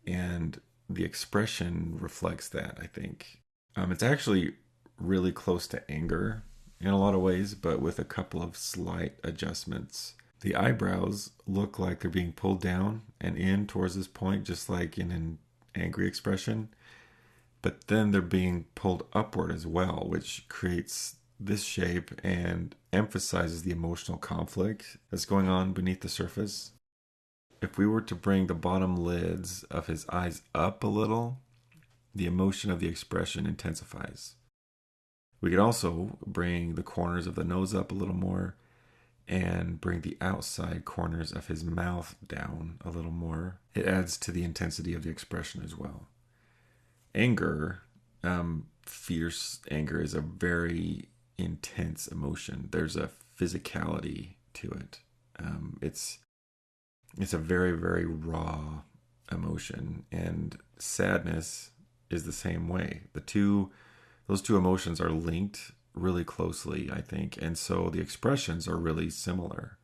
And the expression reflects that, I think. It's actually really close to anger in a lot of ways, but with a couple of slight adjustments. The eyebrows look like they're being pulled down and in towards this point, just like in an angry expression. But then they're being pulled upward as well, which creates this shape and emphasizes the emotional conflict that's going on beneath the surface. If we were to bring the bottom lids of his eyes up a little, the emotion of the expression intensifies. We could also bring the corners of the nose up a little more and bring the outside corners of his mouth down a little more. It adds to the intensity of the expression as well. Anger, fierce anger, is a very intense emotion. There's a physicality to it. It's a very, very raw emotion, and sadness is the same way. Those two emotions are linked really closely, I think, and so the expressions are really similar.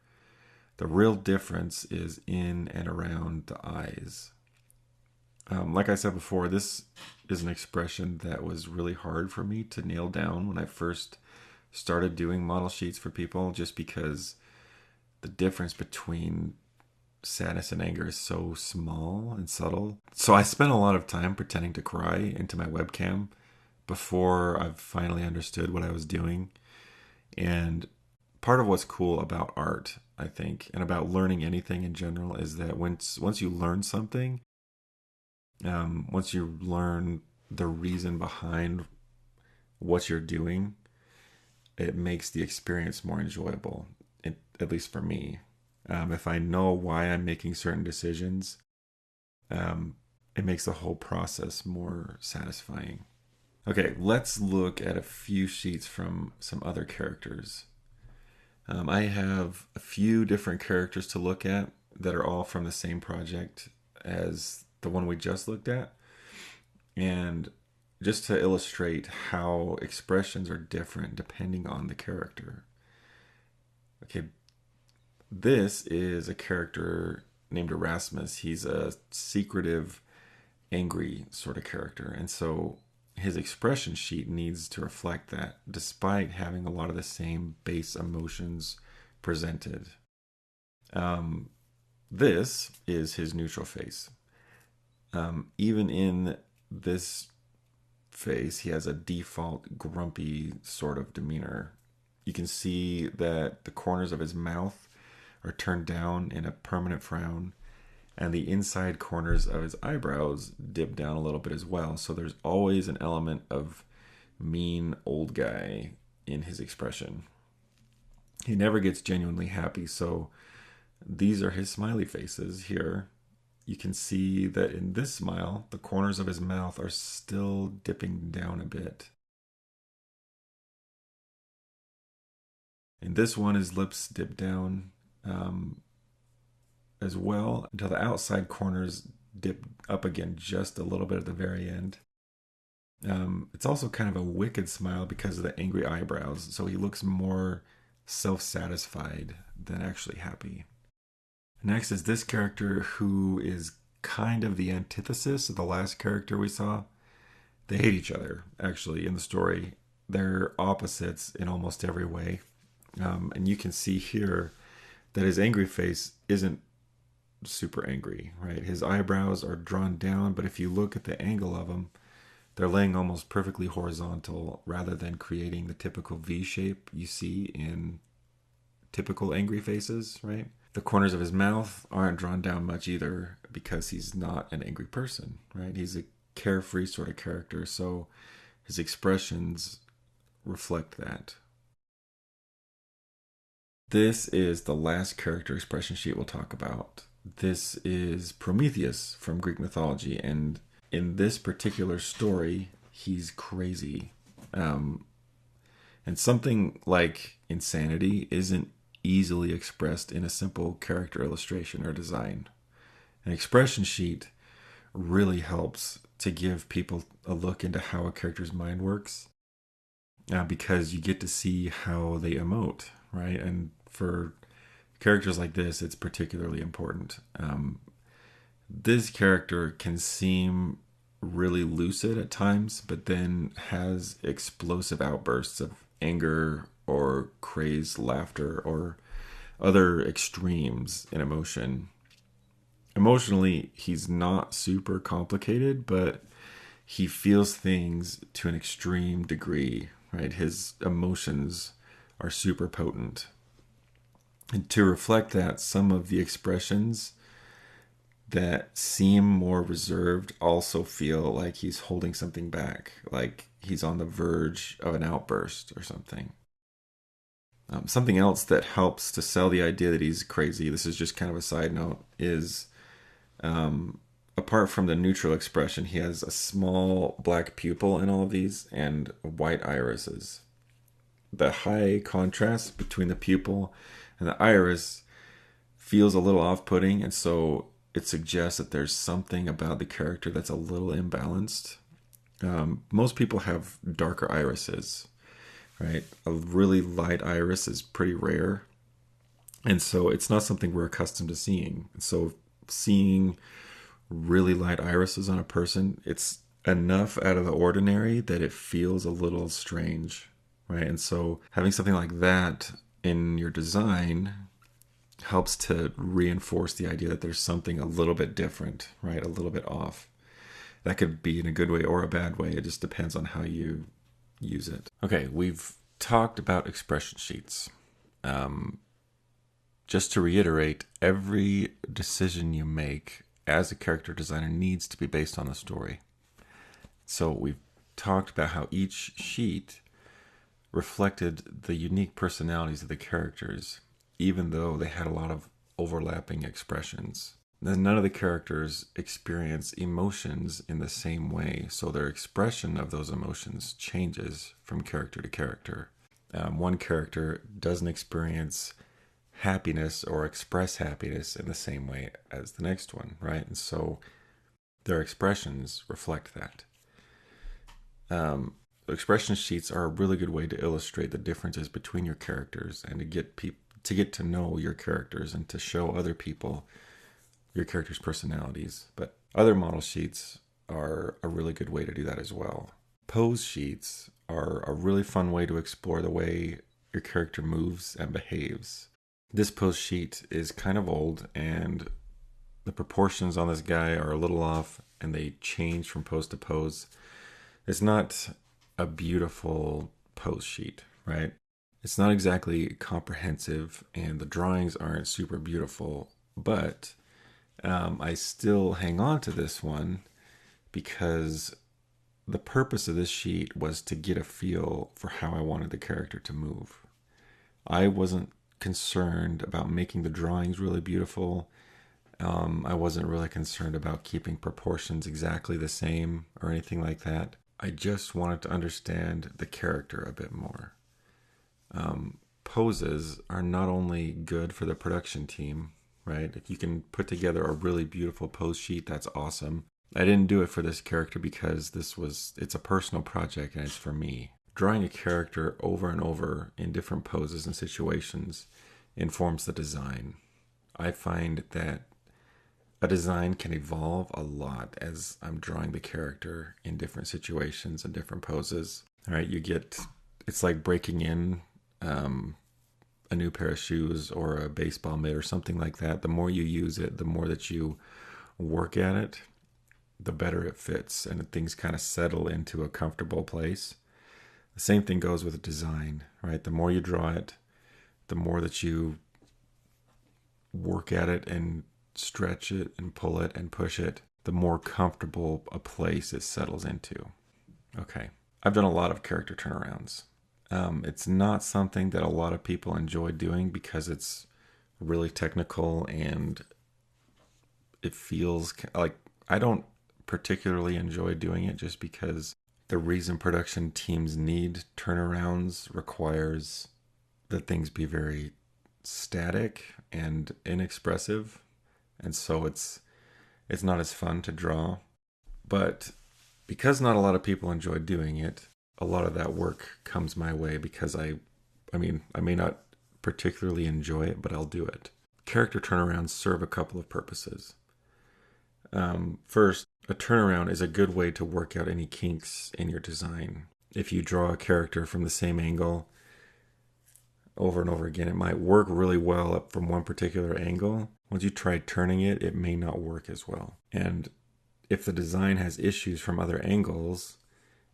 The real difference is in and around the eyes. Like I said before, this is an expression that was really hard for me to nail down when I first started doing model sheets for people, just because the difference between sadness and anger is so small and subtle. So I spent a lot of time pretending to cry into my webcam before I finally understood what I was doing. And part of what's cool about art, I think, and about learning anything in general, is that once you learn something, once you learn the reason behind what you're doing, it makes the experience more enjoyable, at least for me. If I know why I'm making certain decisions, it makes the whole process more satisfying. Okay, let's look at a few sheets from some other characters. I have a few different characters to look at that are all from the same project as the one we just looked at. And just to illustrate how expressions are different depending on the character. Okay, this is a character named Erasmus. He's a secretive, angry sort of character. And so his expression sheet needs to reflect that, despite having a lot of the same base emotions presented. This is his neutral face. Even in this face, he has a default grumpy sort of demeanor. You can see that the corners of his mouth are turned down in a permanent frown, and the inside corners of his eyebrows dip down a little bit as well. So there's always an element of mean old guy in his expression. He never gets genuinely happy, so these are his smiley faces here. You can see that in this smile, the corners of his mouth are still dipping down a bit. In this one, his lips dip down as well until the outside corners dip up again just a little bit at the very end. It's also kind of a wicked smile because of the angry eyebrows, so he looks more self-satisfied than actually happy. Next is this character who is kind of the antithesis of the last character we saw. They hate each other, actually, in the story. They're opposites in almost every way. And you can see here that his angry face isn't super angry, right? His eyebrows are drawn down, but if you look at the angle of them, they're laying almost perfectly horizontal rather than creating the typical V shape you see in typical angry faces, right? The corners of his mouth aren't drawn down much either because he's not an angry person, right? He's a carefree sort of character, so his expressions reflect that. This is the last character expression sheet we'll talk about. This is Prometheus from Greek mythology, and in this particular story, he's crazy. And something like insanity isn't easily expressed in a simple character illustration or design. An expression sheet really helps to give people a look into how a character's mind works, because you get to see how they emote, right? And for characters like this, it's particularly important. This character can seem really lucid at times, but then has explosive outbursts of anger or crazed laughter or other extremes in emotion. Emotionally, he's not super complicated, but he feels things to an extreme degree, right? His emotions are super potent. And to reflect that, some of the expressions that seem more reserved also feel like he's holding something back, like he's on the verge of an outburst or something. Something else that helps to sell the idea that he's crazy, this is just kind of a side note, is apart from the neutral expression, he has a small black pupil in all of these and white irises. The high contrast between the pupil and the iris feels a little off-putting, and so it suggests that there's something about the character that's a little imbalanced. Most people have darker irises, right? A really light iris is pretty rare, and so it's not something we're accustomed to seeing. So seeing really light irises on a person, it's enough out of the ordinary that it feels a little strange, right? And so having something like that in your design helps to reinforce the idea that there's something a little bit different, right? A little bit off. That could be in a good way or a bad way. It just depends on how you use it. Okay, we've talked about expression sheets. Just to reiterate, every decision you make as a character designer needs to be based on the story. So we've talked about how each sheet reflected the unique personalities of the characters, even though they had a lot of overlapping expressions. None of the characters experience emotions in the same way, so their expression of those emotions changes from character to character. One character doesn't experience happiness or express happiness in the same way as the next one, right? And so their expressions reflect that. Expression sheets are a really good way to illustrate the differences between your characters and to get to know your characters and to show other people your characters' personalities. But other model sheets are a really good way to do that as well. Pose sheets are a really fun way to explore the way your character moves and behaves. This pose sheet is kind of old, and the proportions on this guy are a little off, and they change from pose to pose. It's not a beautiful pose sheet, right? It's not exactly comprehensive, and the drawings aren't super beautiful, but I still hang on to this one because the purpose of this sheet was to get a feel for how I wanted the character to move. I wasn't concerned about making the drawings really beautiful. I wasn't really concerned about keeping proportions exactly the same or anything like that. I just wanted to understand the character a bit more. Poses are not only good for the production team, right? If you can put together a really beautiful pose sheet, that's awesome. I didn't do it for this character because it's a personal project and it's for me. Drawing a character over and over in different poses and situations informs the design. I find that a design can evolve a lot as I'm drawing the character in different situations and different poses. All right, it's like breaking in a new pair of shoes or a baseball mitt or something like that. The more you use it, the more that you work at it, the better it fits and things kind of settle into a comfortable place. The same thing goes with design, right? The more you draw it, the more that you work at it and stretch it and pull it and push it, the more comfortable a place it settles into. Okay, I've done a lot of character turnarounds. It's not something that a lot of people enjoy doing because it's really technical and it feels like I don't particularly enjoy doing it just because the reason production teams need turnarounds requires that things be very static and inexpressive, and so it's not as fun to draw. But because not a lot of people enjoy doing it, a lot of that work comes my way because I may not particularly enjoy it, but I'll do it. Character turnarounds serve a couple of purposes. First, a turnaround is a good way to work out any kinks in your design. If you draw a character from the same angle over and over again, it might work really well up from one particular angle. Once you try turning it, it may not work as well. And if the design has issues from other angles,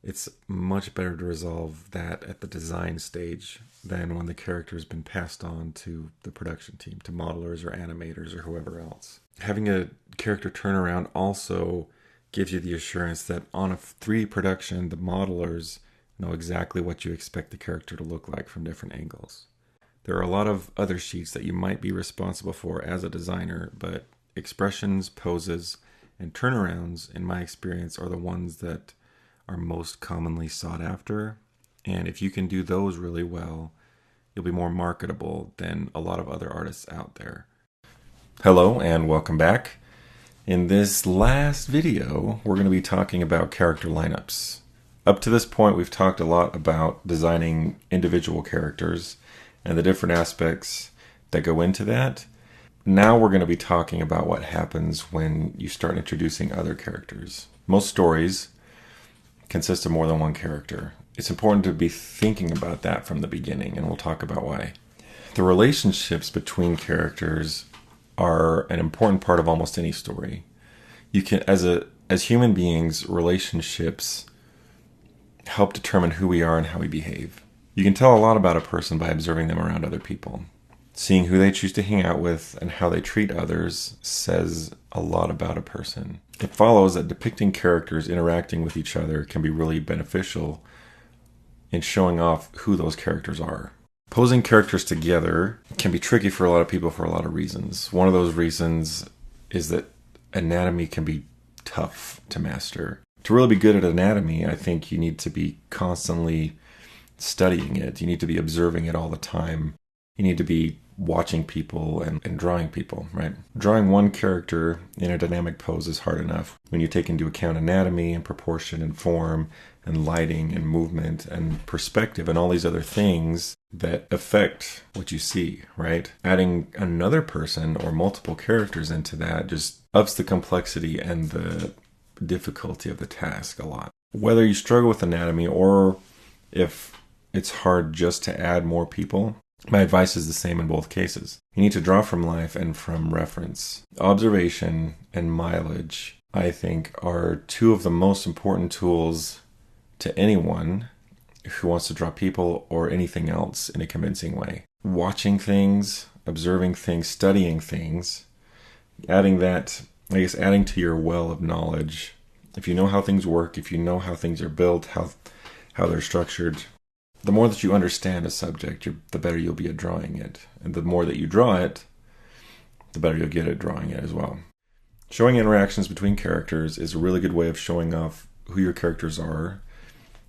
it's much better to resolve that at the design stage than when the character has been passed on to the production team, to modelers or animators or whoever else. Having a character turnaround also gives you the assurance that on a 3D production, the modelers know exactly what you expect the character to look like from different angles. There are a lot of other sheets that you might be responsible for as a designer, but expressions, poses, and turnarounds, in my experience, are the ones that are most commonly sought after. And if you can do those really well, you'll be more marketable than a lot of other artists out there. Hello and welcome back. In this last video, we're going to be talking about character lineups. Up to this point, we've talked a lot about designing individual characters and the different aspects that go into that. Now we're going to be talking about what happens when you start introducing other characters. Most stories consist of more than one character. It's important to be thinking about that from the beginning, and we'll talk about why. The relationships between characters are an important part of almost any story. You can, as human beings, relationships help determine who we are and how we behave. You can tell a lot about a person by observing them around other people. Seeing who they choose to hang out with and how they treat others says a lot about a person. It follows that depicting characters interacting with each other can be really beneficial in showing off who those characters are. Posing characters together can be tricky for a lot of people for a lot of reasons. One of those reasons is that anatomy can be tough to master. To really be good at anatomy, I think you need to be constantly studying it. You need to be observing it all the time. You need to be watching people and drawing people, right? Drawing one character in a dynamic pose is hard enough when you take into account anatomy and proportion and form and lighting and movement and perspective and all these other things that affect what you see, right? Adding another person or multiple characters into that just ups the complexity and the difficulty of the task a lot. Whether you struggle with anatomy or if it's hard just to add more people, my advice is the same in both cases. You need to draw from life and from reference. Observation and mileage, I think, are two of the most important tools to anyone who wants to draw people or anything else in a convincing way. Watching things, observing things, studying things, adding to your well of knowledge. If you know how things work, if you know how things are built, how they're structured, the more that you understand a subject, the better you'll be at drawing it. And the more that you draw it, the better you'll get at drawing it as well. Showing interactions between characters is a really good way of showing off who your characters are,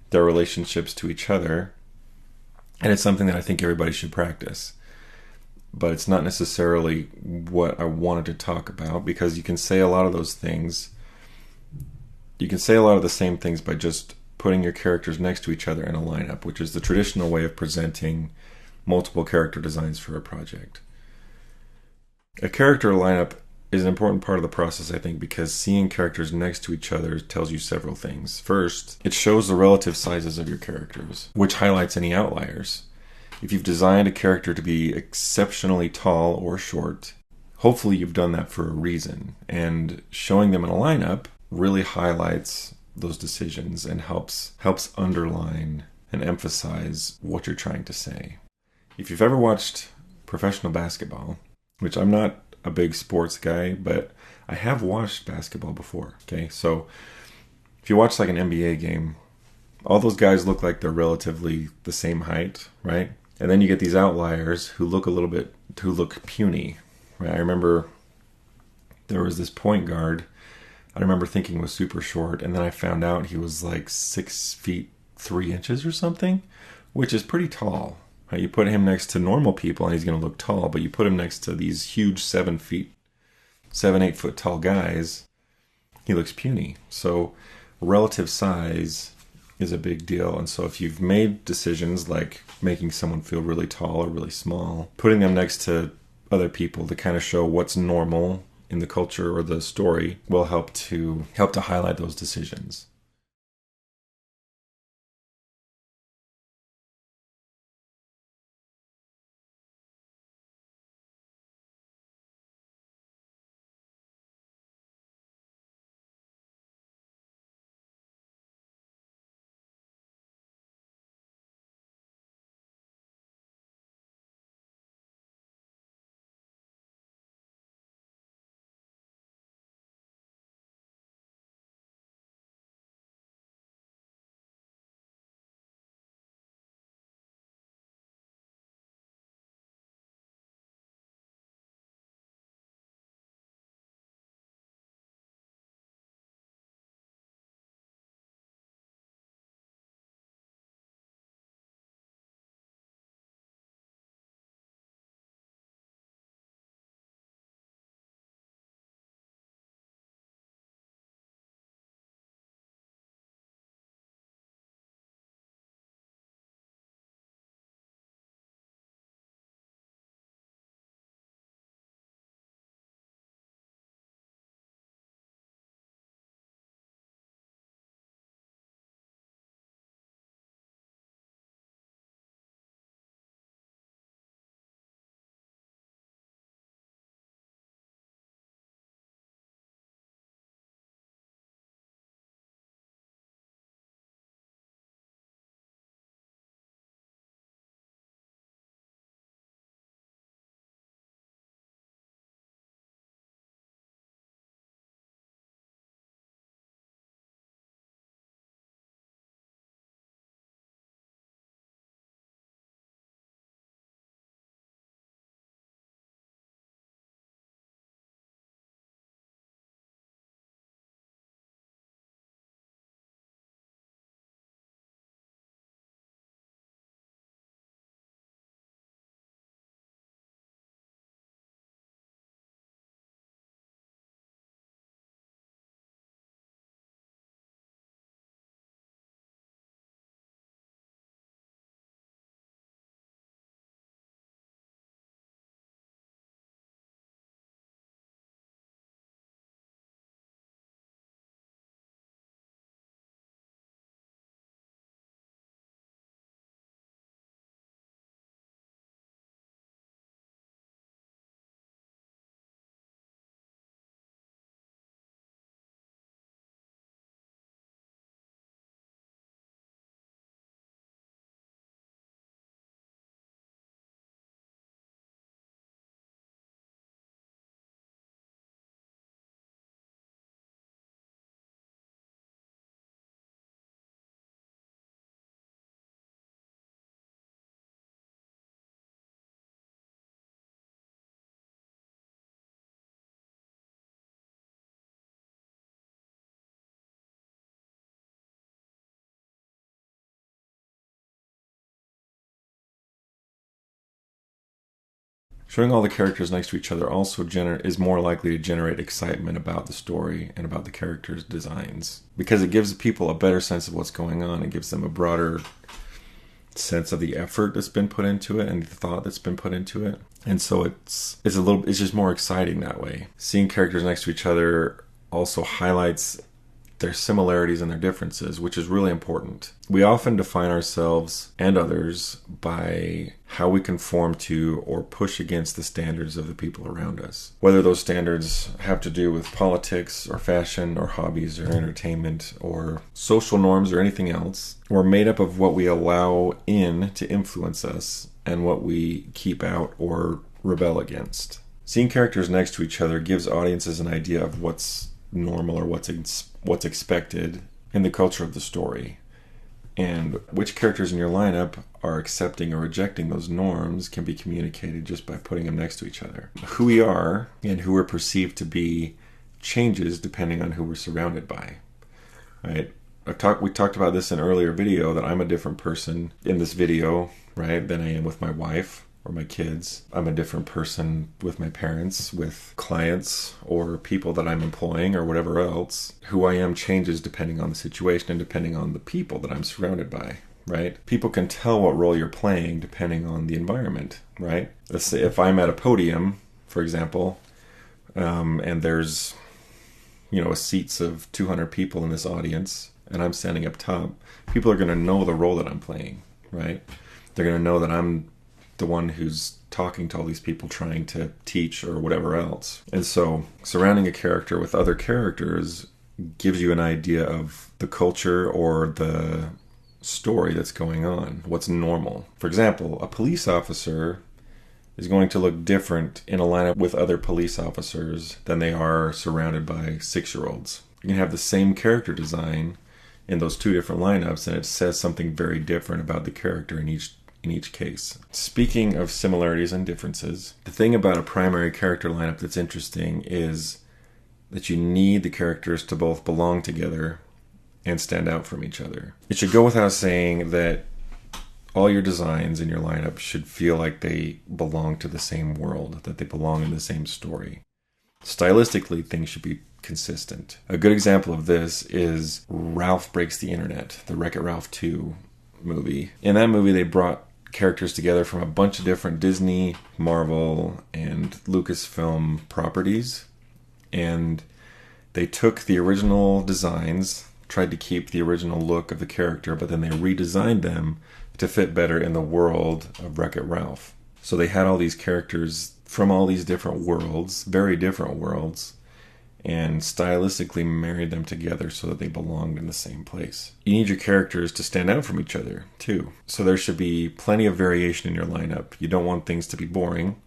their relationships to each other, and it's something that I think everybody should practice. But it's not necessarily what I wanted to talk about, because you can say a lot of those things. You can say a lot of the same things by just putting your characters next to each other in a lineup, which is the traditional way of presenting multiple character designs for a project. A character lineup is an important part of the process, I think, because seeing characters next to each other tells you several things. First, it shows the relative sizes of your characters, which highlights any outliers. If you've designed a character to be exceptionally tall or short, hopefully you've done that for a reason, and showing them in a lineup really highlights those decisions and helps underline and emphasize what you're trying to say. If you've ever watched professional basketball, which I'm not a big sports guy, but I have watched basketball before, okay? So if you watch like an NBA game, all those guys look like they're relatively the same height, right? And then you get these outliers who look puny, right? I remember there was this point guard I remember thinking was super short, and then I found out he was like 6 feet 3 inches or something, which is pretty tall. Right? You put him next to normal people and he's going to look tall, but you put him next to these huge 7, 8 foot tall guys, he looks puny. So relative size is a big deal. And so if you've made decisions like making someone feel really tall or really small, putting them next to other people to kind of show what's normal in the culture or the story will help to highlight those decisions. Showing all the characters next to each other also is more likely to generate excitement about the story and about the characters' designs, because it gives people a better sense of what's going on. It gives them a broader sense of the effort that's been put into it and the thought that's been put into it. And so it's just more exciting that way. Seeing characters next to each other also highlights their similarities and their differences, which is really important. We often define ourselves and others by how we conform to or push against the standards of the people around us. Whether those standards have to do with politics or fashion or hobbies or entertainment or social norms or anything else, we're made up of what we allow in to influence us and what we keep out or rebel against. Seeing characters next to each other gives audiences an idea of what's normal or what's expected in the culture of the story, and which characters in your lineup are accepting or rejecting those norms can be communicated just by putting them next to each other. Who we are and who we're perceived to be changes depending on who we're surrounded by, right? We talked about this in an earlier video, that I'm a different person in this video, right, than I am with my wife or my kids. I'm a different person with my parents, with clients, or people that I'm employing, or whatever else. Who I am changes depending on the situation and depending on the people that I'm surrounded by, right? People can tell what role you're playing depending on the environment, right? Let's say if I'm at a podium, for example, and there's, seats of 200 people in this audience, and I'm standing up top, people are going to know the role that I'm playing, right? They're going to know that I'm the one who's talking to all these people trying to teach or whatever else. And so surrounding a character with other characters gives you an idea of the culture or the story that's going on, what's normal. For example, a police officer is going to look different in a lineup with other police officers than they are surrounded by 6-year-olds. You can have the same character design in those two different lineups, and it says something very different about the character in each case. Speaking of similarities and differences, the thing about a primary character lineup that's interesting is that you need the characters to both belong together and stand out from each other. It should go without saying that all your designs in your lineup should feel like they belong to the same world, that they belong in the same story. Stylistically, things should be consistent. A good example of this is Ralph Breaks the Internet, the Wreck-It Ralph 2 movie. In that movie, they brought characters together from a bunch of different Disney, Marvel, and Lucasfilm properties, and they took the original designs, tried to keep the original look of the character, but then they redesigned them to fit better in the world of Wreck-It Ralph. So they had all these characters from all these different worlds, very different worlds, and stylistically married them together so that they belonged in the same place. You need your characters to stand out from each other, too. So there should be plenty of variation in your lineup. You don't want things to be boring.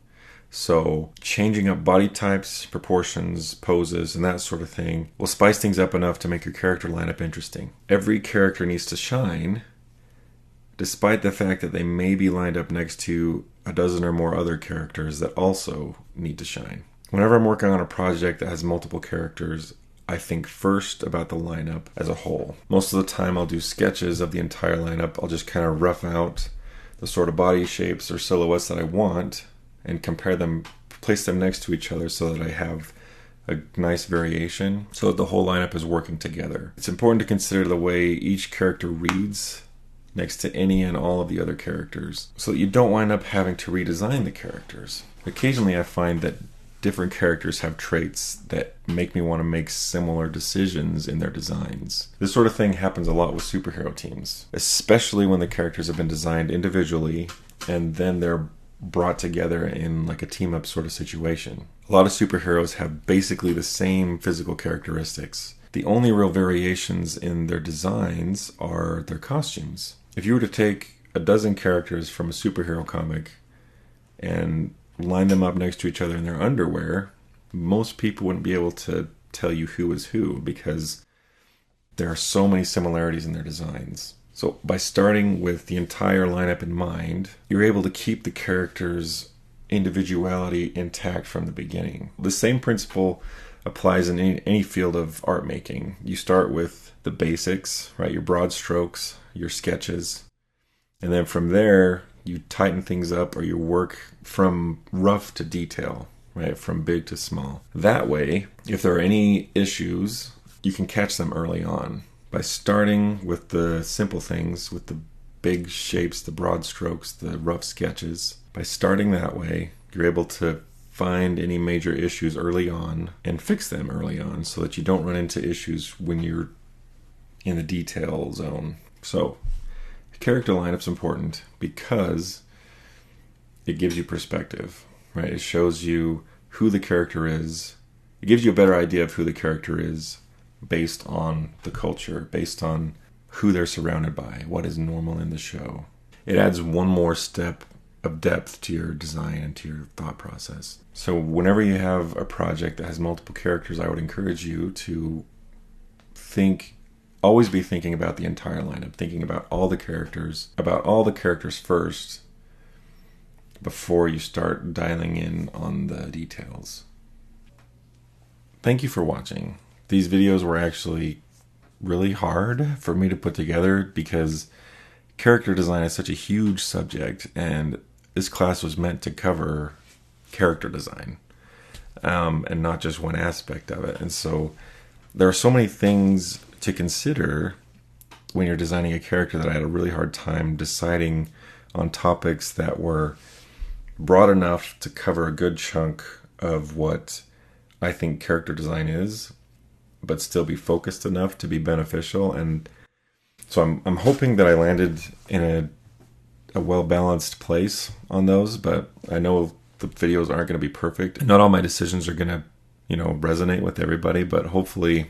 So changing up body types, proportions, poses, and that sort of thing will spice things up enough to make your character lineup interesting. Every character needs to shine, despite the fact that they may be lined up next to a dozen or more other characters that also need to shine. Whenever I'm working on a project that has multiple characters, I think first about the lineup as a whole. Most of the time I'll do sketches of the entire lineup. I'll just kind of rough out the sort of body shapes or silhouettes that I want and compare them, place them next to each other so that I have a nice variation, so that the whole lineup is working together. It's important to consider the way each character reads next to any and all of the other characters, so that you don't wind up having to redesign the characters. Occasionally I find that different characters have traits that make me want to make similar decisions in their designs. This sort of thing happens a lot with superhero teams, especially when the characters have been designed individually and then they're brought together in like a team-up sort of situation. A lot of superheroes have basically the same physical characteristics. The only real variations in their designs are their costumes. If you were to take a dozen characters from a superhero comic and line them up next to each other in their underwear, most people wouldn't be able to tell you who is who because there are so many similarities in their designs. So by starting with the entire lineup in mind, you're able to keep the characters' individuality intact from the beginning. The same principle applies in any field of art making. You start with the basics, right? Your broad strokes, your sketches, and then from there you tighten things up, or you work from rough to detail, right? From big to small. That way, if there are any issues, you can catch them early on by starting with the simple things, with the big shapes, the broad strokes, the rough sketches. By starting that way, you're able to find any major issues early on and fix them early on so that you don't run into issues when you're in the detail zone. So, character lineup's important because it gives you perspective, right? It shows you who the character is. It gives you a better idea of who the character is based on the culture, based on who they're surrounded by, what is normal in the show. It adds one more step of depth to your design and to your thought process. So whenever you have a project that has multiple characters, I would encourage you to always be thinking about the entire lineup, thinking about all the characters first before you start dialing in on the details. Thank you for watching. These videos were actually really hard for me to put together because character design is such a huge subject, and this class was meant to cover character design and not just one aspect of it. And so there are so many things to consider when you're designing a character that I had a really hard time deciding on topics that were broad enough to cover a good chunk of what I think character design is, but still be focused enough to be beneficial. And so I'm hoping that I landed in a well-balanced place on those, but I know the videos aren't going to be perfect. Not all my decisions are going to, resonate with everybody, but hopefully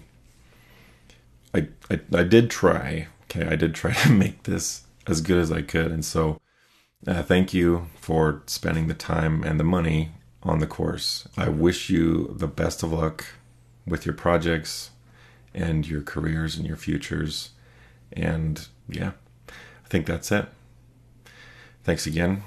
I did try. Okay, I did try to make this as good as I could. And so thank you for spending the time and the money on the course. I wish you the best of luck with your projects and your careers and your futures. And yeah, I think that's it. Thanks again.